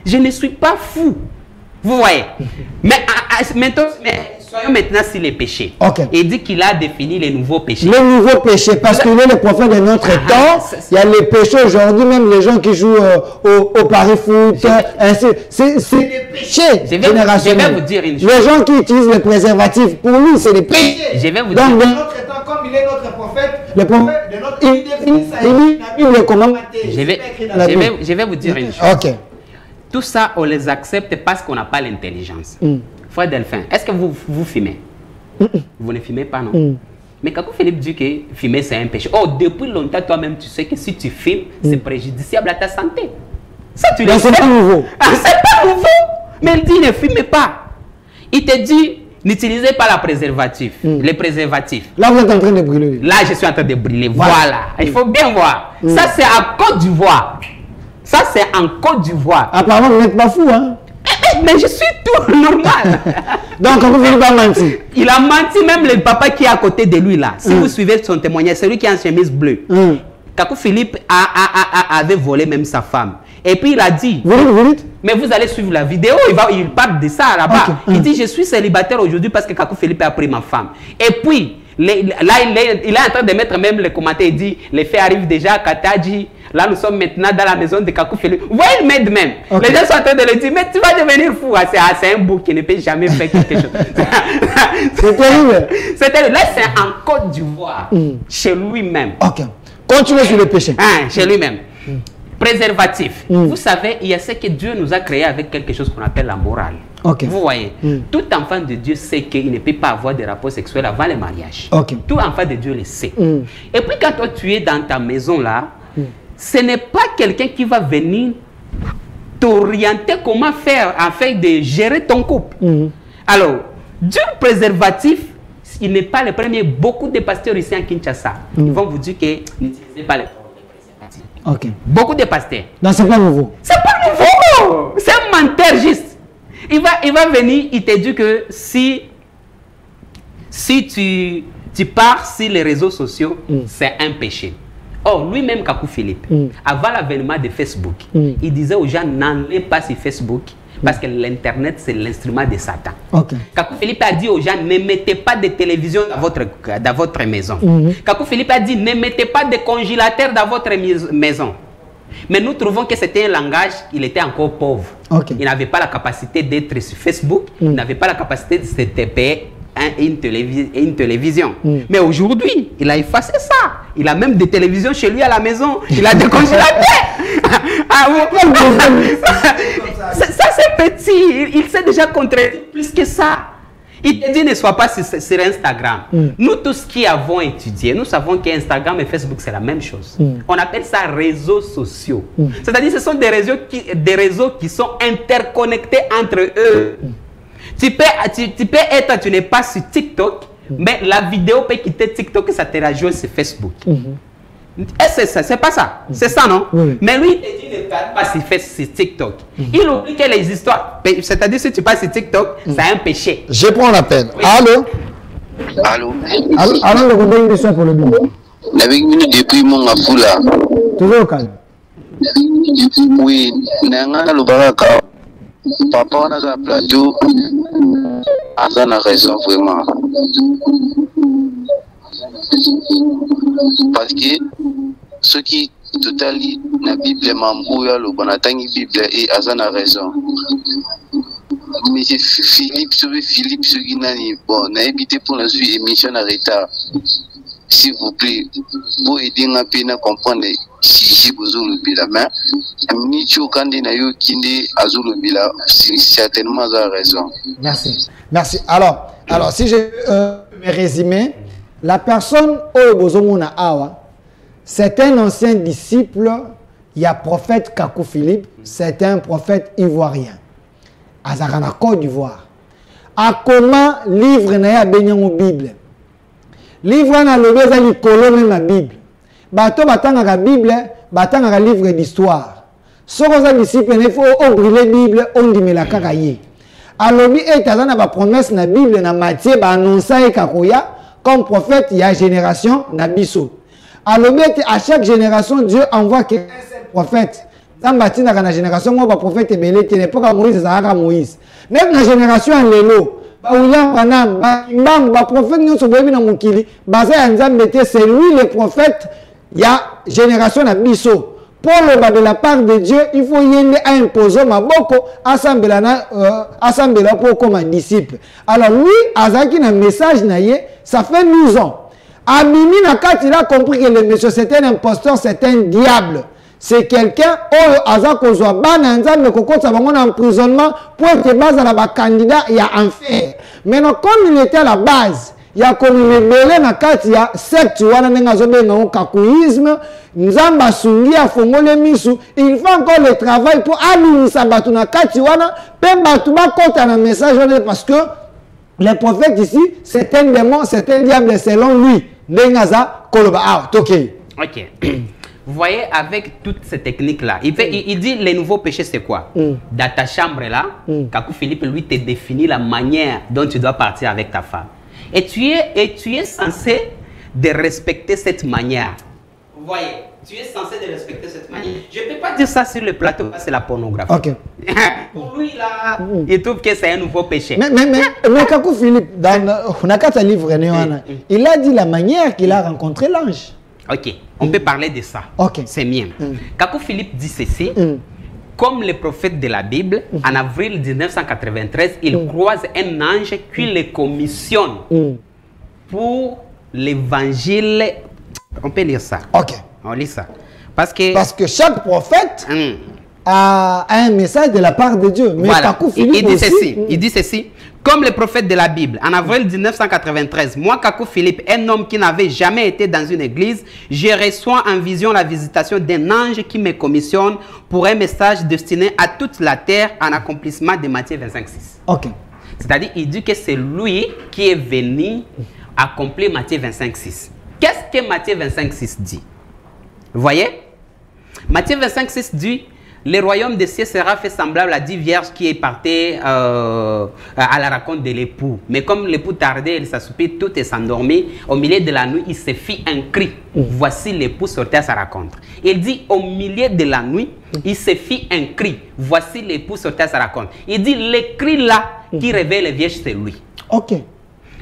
Je ne suis pas fou. Vous voyez. Mais soyons maintenant sur les péchés. Il dit qu'il a défini les nouveaux péchés. Les nouveaux péchés, parce qu'il est le prophète de notre temps. Il y a les péchés aujourd'hui, même les gens qui jouent au pari-foot. C'est des péchés générationnels. Je vais vous dire une chose. Les gens qui utilisent les préservatifs, pour nous, c'est des péchés. Je vais vous dire. Donc, dans notre temps, comme il est notre prophète, le prophète de notre temps, il définit ça. Il le commande. Je vais vous dire une chose. Tout ça, on les accepte parce qu'on n'a pas l'intelligence. Frère Delphin, est-ce que vous fumez? Vous ne fumez pas, non? Mais quand Philippe dit que fumer, c'est un péché. Oh, depuis longtemps, toi-même, tu sais que si tu fumes, c'est préjudiciable à ta santé. Ça, tu le sais. C'est pas nouveau. C'est pas nouveau. Mais il dit, ne fumez pas. Il te dit, n'utilisez pas la préservatif, les préservatifs. Là, vous êtes en train de brûler. Là, je suis en train de brûler. Voilà. Il faut bien voir. Ça, c'est à Côte d'Ivoire. Ça, c'est en Côte d'Ivoire. Apparemment, vous n'êtes pas fou, hein? Mais je suis tout normal. Donc, Kakou Philippe a menti. Il a menti, même le papa qui est à côté de lui là. Si vous suivez son témoignage, c'est lui qui a une chemise bleue. Kakou Philippe avait volé même sa femme. Et puis il a dit, mais vous allez suivre la vidéo, il parle de ça là-bas. Il dit, je suis célibataire aujourd'hui parce que Kakou Philippe a pris ma femme. Et puis, là, il est en train de mettre même les commentaires. Il dit, les faits arrivent déjà à Kataji. Là, nous sommes maintenant dans la maison de Kakou Philippe. Vous voyez, il m'aide même. Les gens sont en train de le dire, mais tu vas devenir fou. C'est un bouc qui ne peut jamais faire quelque chose. C'est terrible. Là, c'est en Côte d'Ivoire, chez lui-même. Ok. Continuez sur le péché. Chez lui-même. Préservatif. Vous savez, il y a ce que Dieu nous a créé avec quelque chose qu'on appelle la morale. Vous voyez, tout enfant de Dieu sait qu'il ne peut pas avoir de rapports sexuels avant le mariage. Tout enfant de Dieu le sait. Et puis quand toi tu es dans ta maison là, ce n'est pas quelqu'un qui va venir t'orienter comment faire afin de gérer ton couple. Alors, Dieu préservatif, il n'est pas le premier. Beaucoup de pasteurs ici en Kinshasa, ils vont vous dire que n'utilisez pas les préservatifs. Beaucoup de pasteurs. Non, c'est pas nouveau. C'est pas nouveau. C'est un menteur juste. Il va venir, il te dit que si tu pars sur les réseaux sociaux, c'est un péché. Or, lui-même, Kakou Philippe, avant l'avènement de Facebook, il disait aux gens, n'allez pas sur Facebook, parce que l'Internet, c'est l'instrument de Satan. Kakou Philippe a dit aux gens, ne mettez pas de télévision dans votre maison. Kakou Philippe a dit, ne mettez pas de congélateur dans votre maison. Mais nous trouvons que c'était un langage, il était encore pauvre. Il n'avait pas la capacité d'être sur Facebook, il n'avait pas la capacité de se payer une télévision. Mais aujourd'hui, il a effacé ça. Il a même des télévisions chez lui à la maison. Il a des congélateurs. Ça, c'est petit. Il s'est déjà contredit plus que ça. Il te dit ne sois pas sur Instagram. Nous tous qui avons étudié, nous savons qu'Instagram et Facebook c'est la même chose. On appelle ça réseaux sociaux. C'est-à-dire ce sont des réseaux qui sont interconnectés entre eux. Tu n'es pas sur TikTok, mais la vidéo peut quitter TikTok et ça te rajoute sur Facebook. C'est pas ça. C'est ça, non? Mais lui, il te dit ne pas sur TikTok. Il oublie que les histoires. C'est-à-dire, si tu passes sur TikTok, c'est un péché. Je prends la peine. Allô? Allô? Allô, le contact de soin pour le bon. Depuis mon afoula. Toujours au calme. Oui, Nanga Lubaraka. Papa, on a un plateau. On a raison, vraiment. Parce que ce qui totali la Bible Mambouya, le Bonatangi Bible et Azana raison. Mais Philippe, ce qui n'a bon, n'a évité pour la suite émission en retard. S'il vous plaît, pour aider à peine à comprendre si vous avez la main, Nicho Kandina Yo Kinde Azulu Bila, certainement a raison. Merci. Merci. Alors si je me résumer, la personne Oyobozomuna Awa, c'est un ancien disciple, il y a prophète Kakou Philippe, c'est un prophète ivoirien. Azarana Côte d'Ivoire. A comment livre n'a benyango Bible? Livre na lobeza li kolone na Bible. Bato batanga la Bible, batanga livre d'histoire. Soko disciple ne faut ouvrir Bible on dimela kaka ye. Alobi etazana ba promesse na Bible na Matthieu ba annonça e kakoya comme prophète il y a génération na biso. Alobi à chaque génération Dieu envoie qu'un seul prophète. Dans la génération moi ba prophète belé qui n'est pas Moïse Zahara Moïse. Même la génération en lelo ba William Branham ba prophète nous sobebi na mukili basé en Nzambe c'est lui le prophète il y a génération na biso. Pour le bas de la part de Dieu, il faut y aller à imposer ma boko, assembler pour comme un disciple. Alors lui, Azaki na message naie, ça fait 12 ans. Amini Nakat, il a compris que le monsieur c'est un imposteur, c'est un diable. C'est quelqu'un, Azako Zoa, Bananza, mais Koko Sabangon en emprisonnement, pour être base à la candidat, il y a un fait. Maintenant, comme il était à la base, il y a comme il est belé Nakat, il y a secte, il y a kakouisme, Nzamba Sungi a fongole misu, il fait encore le travail pour allumer sa batou Nakat, il y a batou compte un message, parce que le prophète ici, c'est un démon, c'est un diable selon lui. Nengaza Koloba. Ah, ok. Ok. Vous voyez, avec toutes ces techniques-là, il dit les nouveaux péchés, c'est quoi? Dans ta chambre là, Kakou Philippe, lui, te définit la manière dont tu dois partir avec ta femme. Et tu es censé de respecter cette manière. Vous voyez, tu es censé de respecter cette manière. Je ne peux pas dire ça sur le plateau, c'est la pornographie. Ok. Pour lui, là, il trouve que c'est un nouveau péché. Mais Kakou Philippe, dans un livre, il a dit la manière qu'il a rencontré l'ange. Ok, on peut parler de ça. Okay. C'est mien. Kakou Philippe dit ceci. Comme le prophète de la Bible, en avril 1993, il croise un ange qui le commissionne pour l'évangile. On peut lire ça. Ok. On lit ça. Parce que chaque prophète a un message de la part de Dieu. Mais voilà. Kakou Philippe il dit ceci. Comme le prophète de la Bible, en avril 1993, moi, Kakou Philippe, un homme qui n'avait jamais été dans une église, je reçois en vision la visitation d'un ange qui me commissionne pour un message destiné à toute la terre en accomplissement de Matthieu 25,6. Ok. C'est-à-dire, il dit que c'est lui qui est venu accomplir Matthieu 25,6. Qu'est-ce que Matthieu 25,6 dit? Vous voyez? Matthieu 25,6 dit: le royaume des cieux sera fait semblable à 10 vierges qui partaient à la rencontre de l'époux. Mais comme l'époux tardait, il s'assoupit tout et s'endormit. Au milieu de la nuit, il se fit un cri. Voici l'époux sortait à sa rencontre. Il dit au milieu de la nuit, il se fit un cri. Voici l'époux sortait à sa rencontre. Il dit le cri là qui réveille les vierges, c'est lui. Ok.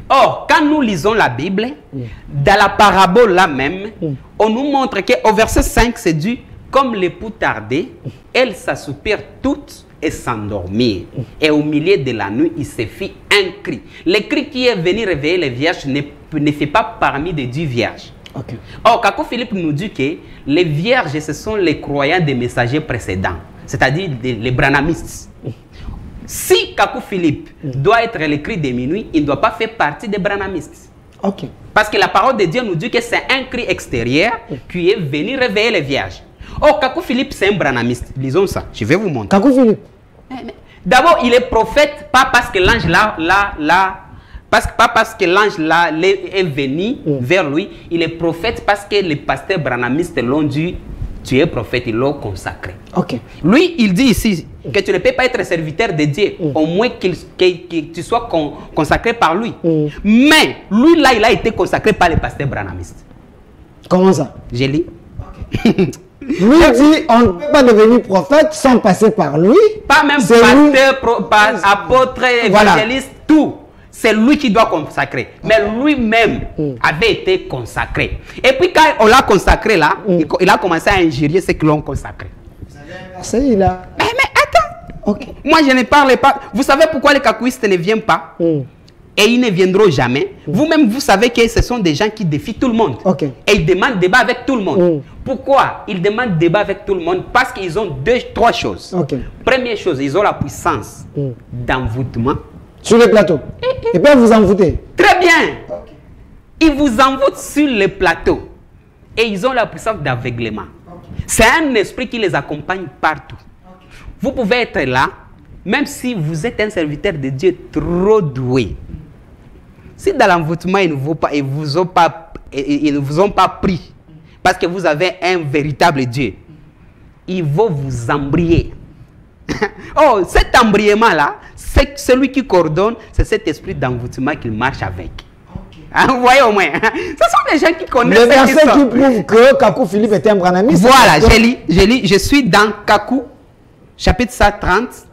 Or, quand nous lisons la Bible, dans la parabole là même, on nous montre qu'au verset 5, c'est dit: comme l'époux tardait, elles s'assoupirent toutes et s'endormirent. Et au milieu de la nuit, il se fit un cri. Le cri qui est venu réveiller les vierges ne fait pas parmi des 10 vierges. Okay. Or, Kakou Philippe nous dit que les vierges, ce sont les croyants des messagers précédents, c'est-à-dire les branhamistes. Si Kakou Philippe doit être le cri de minuit, il ne doit pas faire partie des branhamistes. Okay. Parce que la parole de Dieu nous dit que c'est un cri extérieur qui est venu réveiller les vierges. Oh, Kakou Philippe, c'est un branhamiste. Lisons ça. Je vais vous montrer. Kakou Philippe. D'abord, il est prophète, pas parce que l'ange pas parce que l'ange là est venu vers lui. Il est prophète parce que les pasteurs branhamistes l'ont dit: tu es prophète, ils l'ont consacré. Ok. Lui, il dit ici que tu ne peux pas être serviteur de Dieu, au moins que tu sois consacré par lui. Mais lui, là, il a été consacré par les pasteurs branhamistes. Comment ça? Je lis. Okay. Lui dit: on ne peut pas devenir prophète sans passer par lui. Pas même pasteur, apôtre, évangéliste, tout. c'est lui qui doit consacrer. Mais lui-même avait été consacré. Et puis quand on l'a consacré là, il a commencé à ingérer ceux qui l'ont consacré. Mais attends. Moi je ne parle pas. Vous savez pourquoi les kakouistes ne viennent pas? Et ils ne viendront jamais. Vous-même, vous savez que ce sont des gens qui défient tout le monde. Et ils demandent débat avec tout le monde. Pourquoi ils demandent débat avec tout le monde? Parce qu'ils ont trois choses. Première chose, ils ont la puissance d'envoûtement. Sur le plateau. Ils peuvent vous envoûter. Très bien. Ils vous envoûtent sur le plateau. Et ils ont la puissance d'aveuglement. C'est un esprit qui les accompagne partout. Vous pouvez être là, même si vous êtes un serviteur de Dieu trop doué. Si dans l'envoûtement, ils ne vous ont pas pris, parce que vous avez un véritable Dieu, ils vont vous embrayer. Oh, cet embrayement-là, c'est celui qui coordonne, c'est cet esprit d'envoûtement qu'il marche avec. Vous voyez au moins, ce sont des gens qui connaissent. Le verset qui prouve que Kakou Philippe était un branamiste. Voilà, je suis dans Kakou, chapitre 130.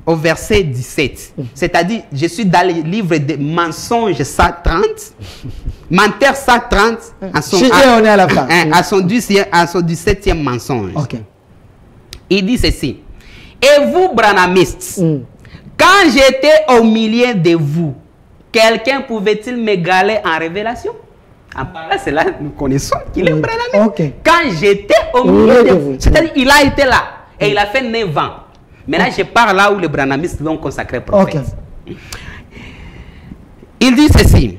Au verset 17. C'est-à-dire, je suis dans le livre de mensonges 130, menteur 130, à son 17e mensonge. Il dit ceci. Et vous, branamistes, quand j'étais au milieu de vous, quelqu'un pouvait-il m'égaler en révélation? C'est là nous connaissons qu'il est branamiste. Quand j'étais au milieu de vous, c'est-à-dire, il a été là et il a fait 9 ans. Maintenant, je pars là où les branamistes l'ont consacré prophète. Il dit ceci.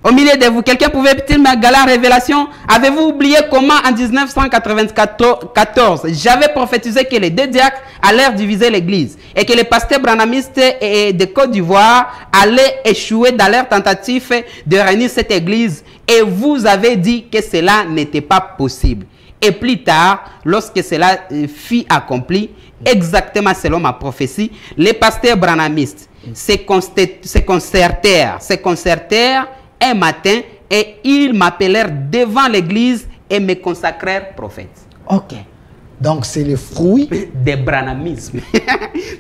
Au milieu de vous, quelqu'un pouvait-il m'égaler en révélation? Avez-vous oublié comment en 1994, j'avais prophétisé que les deux diacres allèrent diviser l'église et que les pasteurs branamistes de Côte d'Ivoire allaient échouer dans leur tentative de réunir cette église et vous avez dit que cela n'était pas possible. Et plus tard, lorsque cela fut accompli, exactement selon ma prophétie, les pasteurs branamistes se concertèrent un matin et ils m'appelèrent devant l'église et me consacrèrent prophète. Donc c'est le fruit des branamismes.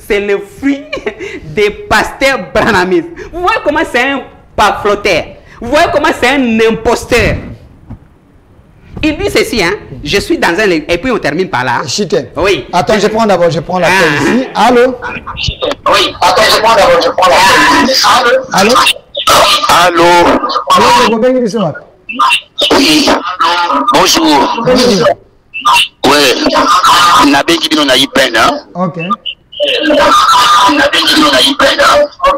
C'est le fruit des pasteurs branamistes. Vous voyez comment c'est un pamphlotaire. Vous voyez comment c'est un imposteur. Il dit ceci, hein. Je suis dans un... Et puis on termine par là. Oui. Attends, je prends la peine ici. Allô? Oui. Attends, je prends la peine ici. Allô? Oui. Bonjour. Oui. Nabeki bino na ipene, hein?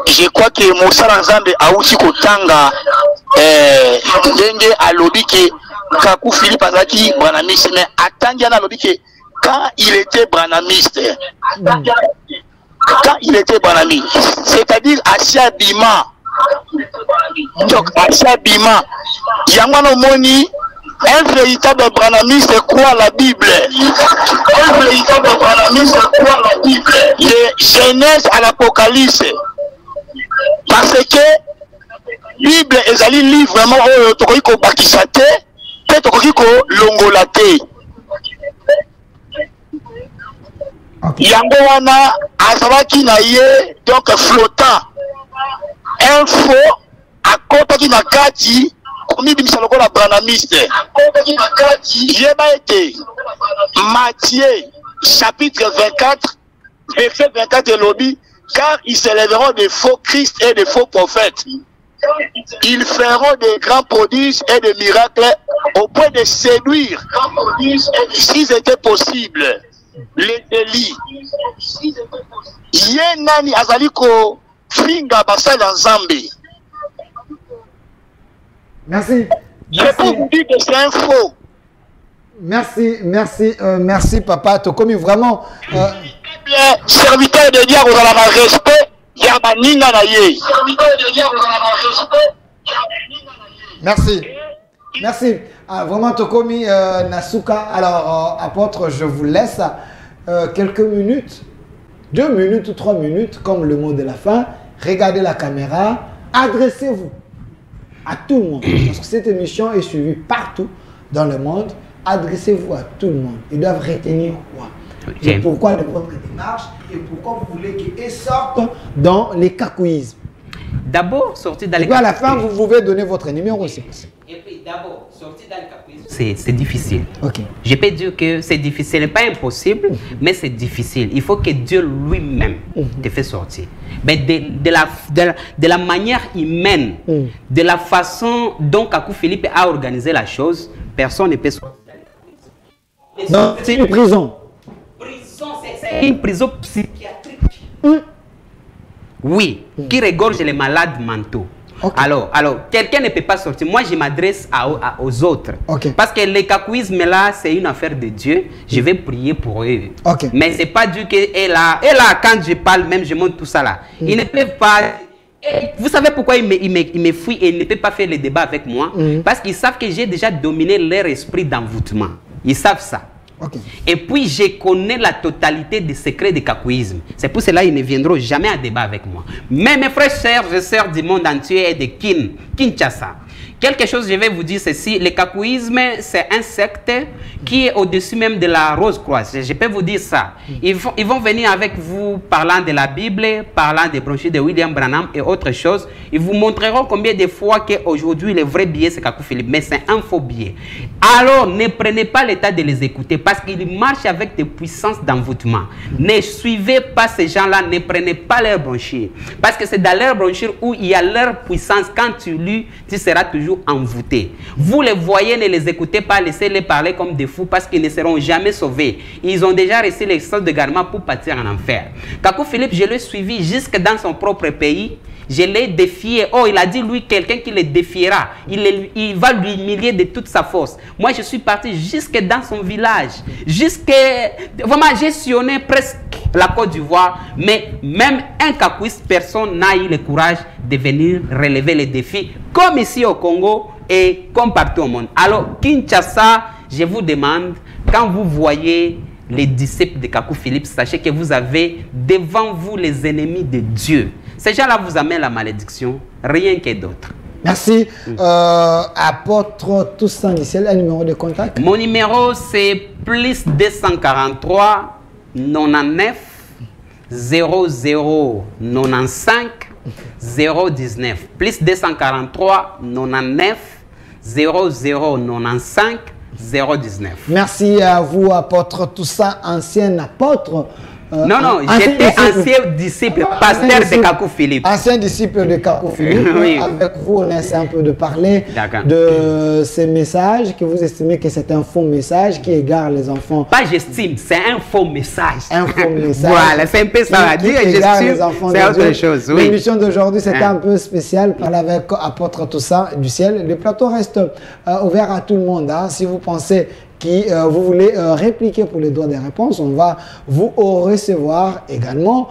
Je crois que Moussa Nzambe a aussi kotanga ndenge alobi ke Kakou Philippe azaki branamiste, mais attendez à alobi ke quand il était branamiste, c'est-à-dire Asia Bima, donc Asia Bima, Yamano Moni, un véritable branamiste croit la Bible. Un véritable branamiste croit la Bible. De Genèse à l'Apocalypse. Parce que Bible est un livre vraiment où tu peux bakisate, peut-être que tu peux longolate. Yango wana azalaki na ye donc flottant. Info à côté na kati komi bimisa lokola branamiste. Yeba ete Matthieu chapitre 24 verset 24 et lobby, car ils s'élèveront des faux Christ et des faux prophètes. Ils feront des grands prodiges et des miracles au point de séduire, si c'était possible, les délits. Yenani azaliko finga basala nzambe. Merci. Je peux vous dire que c'est un faux. Merci papa. Tokomi vraiment. Serviteur de Dieu, vous avez un respect. Merci. Vraiment Tokomi Nasuka. Alors apôtre, je vous laisse quelques minutes, 2 minutes ou 3 minutes comme le mot de la fin. Regardez la caméra, adressez-vous à tout le monde. Parce que cette émission est suivie partout dans le monde. Adressez-vous à tout le monde. Ils doivent retenir quoi? Et pourquoi de votre démarche et pourquoi vous voulez qu'ils sortent dans les kakouismes? D'abord, sortir dans les capuisme. À la fin, vous pouvez donner votre numéro aussi. Et puis, d'abord, sortir dans le capuisme, c'est difficile. Ok. Je peux dire que c'est difficile. Ce n'est pas impossible, mais c'est difficile. Il faut que Dieu lui-même te fait sortir. Mais de la manière humaine, de la façon dont Kakou Philippe a organisé la chose, personne ne peut sortir. Non, c'est une prison. C'est une prison psychiatrique. Oui, qui regorge les malades mentaux. Okay. Alors, quelqu'un ne peut pas sortir. Moi, je m'adresse aux autres. Okay. Parce que le kakouisme, là, c'est une affaire de Dieu. Je vais prier pour eux. Okay. Mais ce n'est pas Dieu qui est là. Et là, quand je parle, même, je montre tout ça là. Ils ne peuvent pas... Et vous savez pourquoi ils me fuient et ils ne peuvent pas faire le débat avec moi? Parce qu'ils savent que j'ai déjà dominé leur esprit d'envoûtement. Ils savent ça. Okay. Et puis, je connais la totalité des secrets du kakouisme. C'est pour cela qu'ils ne viendront jamais à débat avec moi. Mais mes frères, chers et sœurs du monde entier et de Kinshasa, quelque chose, je vais vous dire ceci. Le kakouisme, c'est un secte qui est au-dessus même de la Rose-Croix. Je peux vous dire ça. Ils vont venir avec vous parlant de la Bible, parlant des brochures de William Branham et autres choses. Ils vous montreront combien de fois qu'aujourd'hui, le vrai billet, c'est Kakou Philippe. Mais c'est un faux billet. Alors, ne prenez pas l'état de les écouter parce qu'ils marchent avec des puissances d'envoûtement. Ne suivez pas ces gens-là. Ne prenez pas leurs brochures. Parce que c'est dans leurs brochures où il y a leur puissance. Quand tu lis, tu seras toujours envoûtés. Vous les voyez, ne les écoutez pas, laissez-les parler comme des fous parce qu'ils ne seront jamais sauvés. Ils ont déjà reçu les sortes de garments pour partir en enfer. Kakou Philippe, je l'ai suivi jusque dans son propre pays. Je l'ai défié. Oh, il a dit, lui, quelqu'un qui le défiera. Il va lui humilier de toute sa force. Moi, je suis parti jusque dans son village. Vraiment, j'ai sillonné presque la Côte d'Ivoire. Mais même un kakouiste, personne n'a eu le courage de venir relever les défis, comme ici au Congo et comme partout au monde. Alors, Kinshasa, je vous demande, quand vous voyez les disciples de Kakou Philippe, sachez que vous avez devant vous les ennemis de Dieu. Ces gens-là vous amènent la malédiction, rien que d'autre. Merci. Apôtre Toussaint Gissel, un numéro de contact? Mon numéro, c'est plus 243 99 00 95 019. Plus 243 99 00 95 019. Merci à vous, apôtre Toussaint, ancien apôtre. Non, j'étais ancien disciple, pasteur de Kakou Philippe. Ancien disciple de Kakou Philippe. Oui. Avec vous, on essaie un peu de parler de ces messages que vous estimez que c'est un faux message qui égare les enfants. Pas j'estime, c'est un faux message. Un faux message. Voilà, c'est un peu ça à dire. C'est autre chose. Oui. L'émission d'aujourd'hui, c'était un peu spécial. Parler avec apôtre Toussaint du ciel. Le plateau reste ouvert à tout le monde. Hein. Si vous pensez vous voulez répliquer pour les droits des réponses, on va vous recevoir également.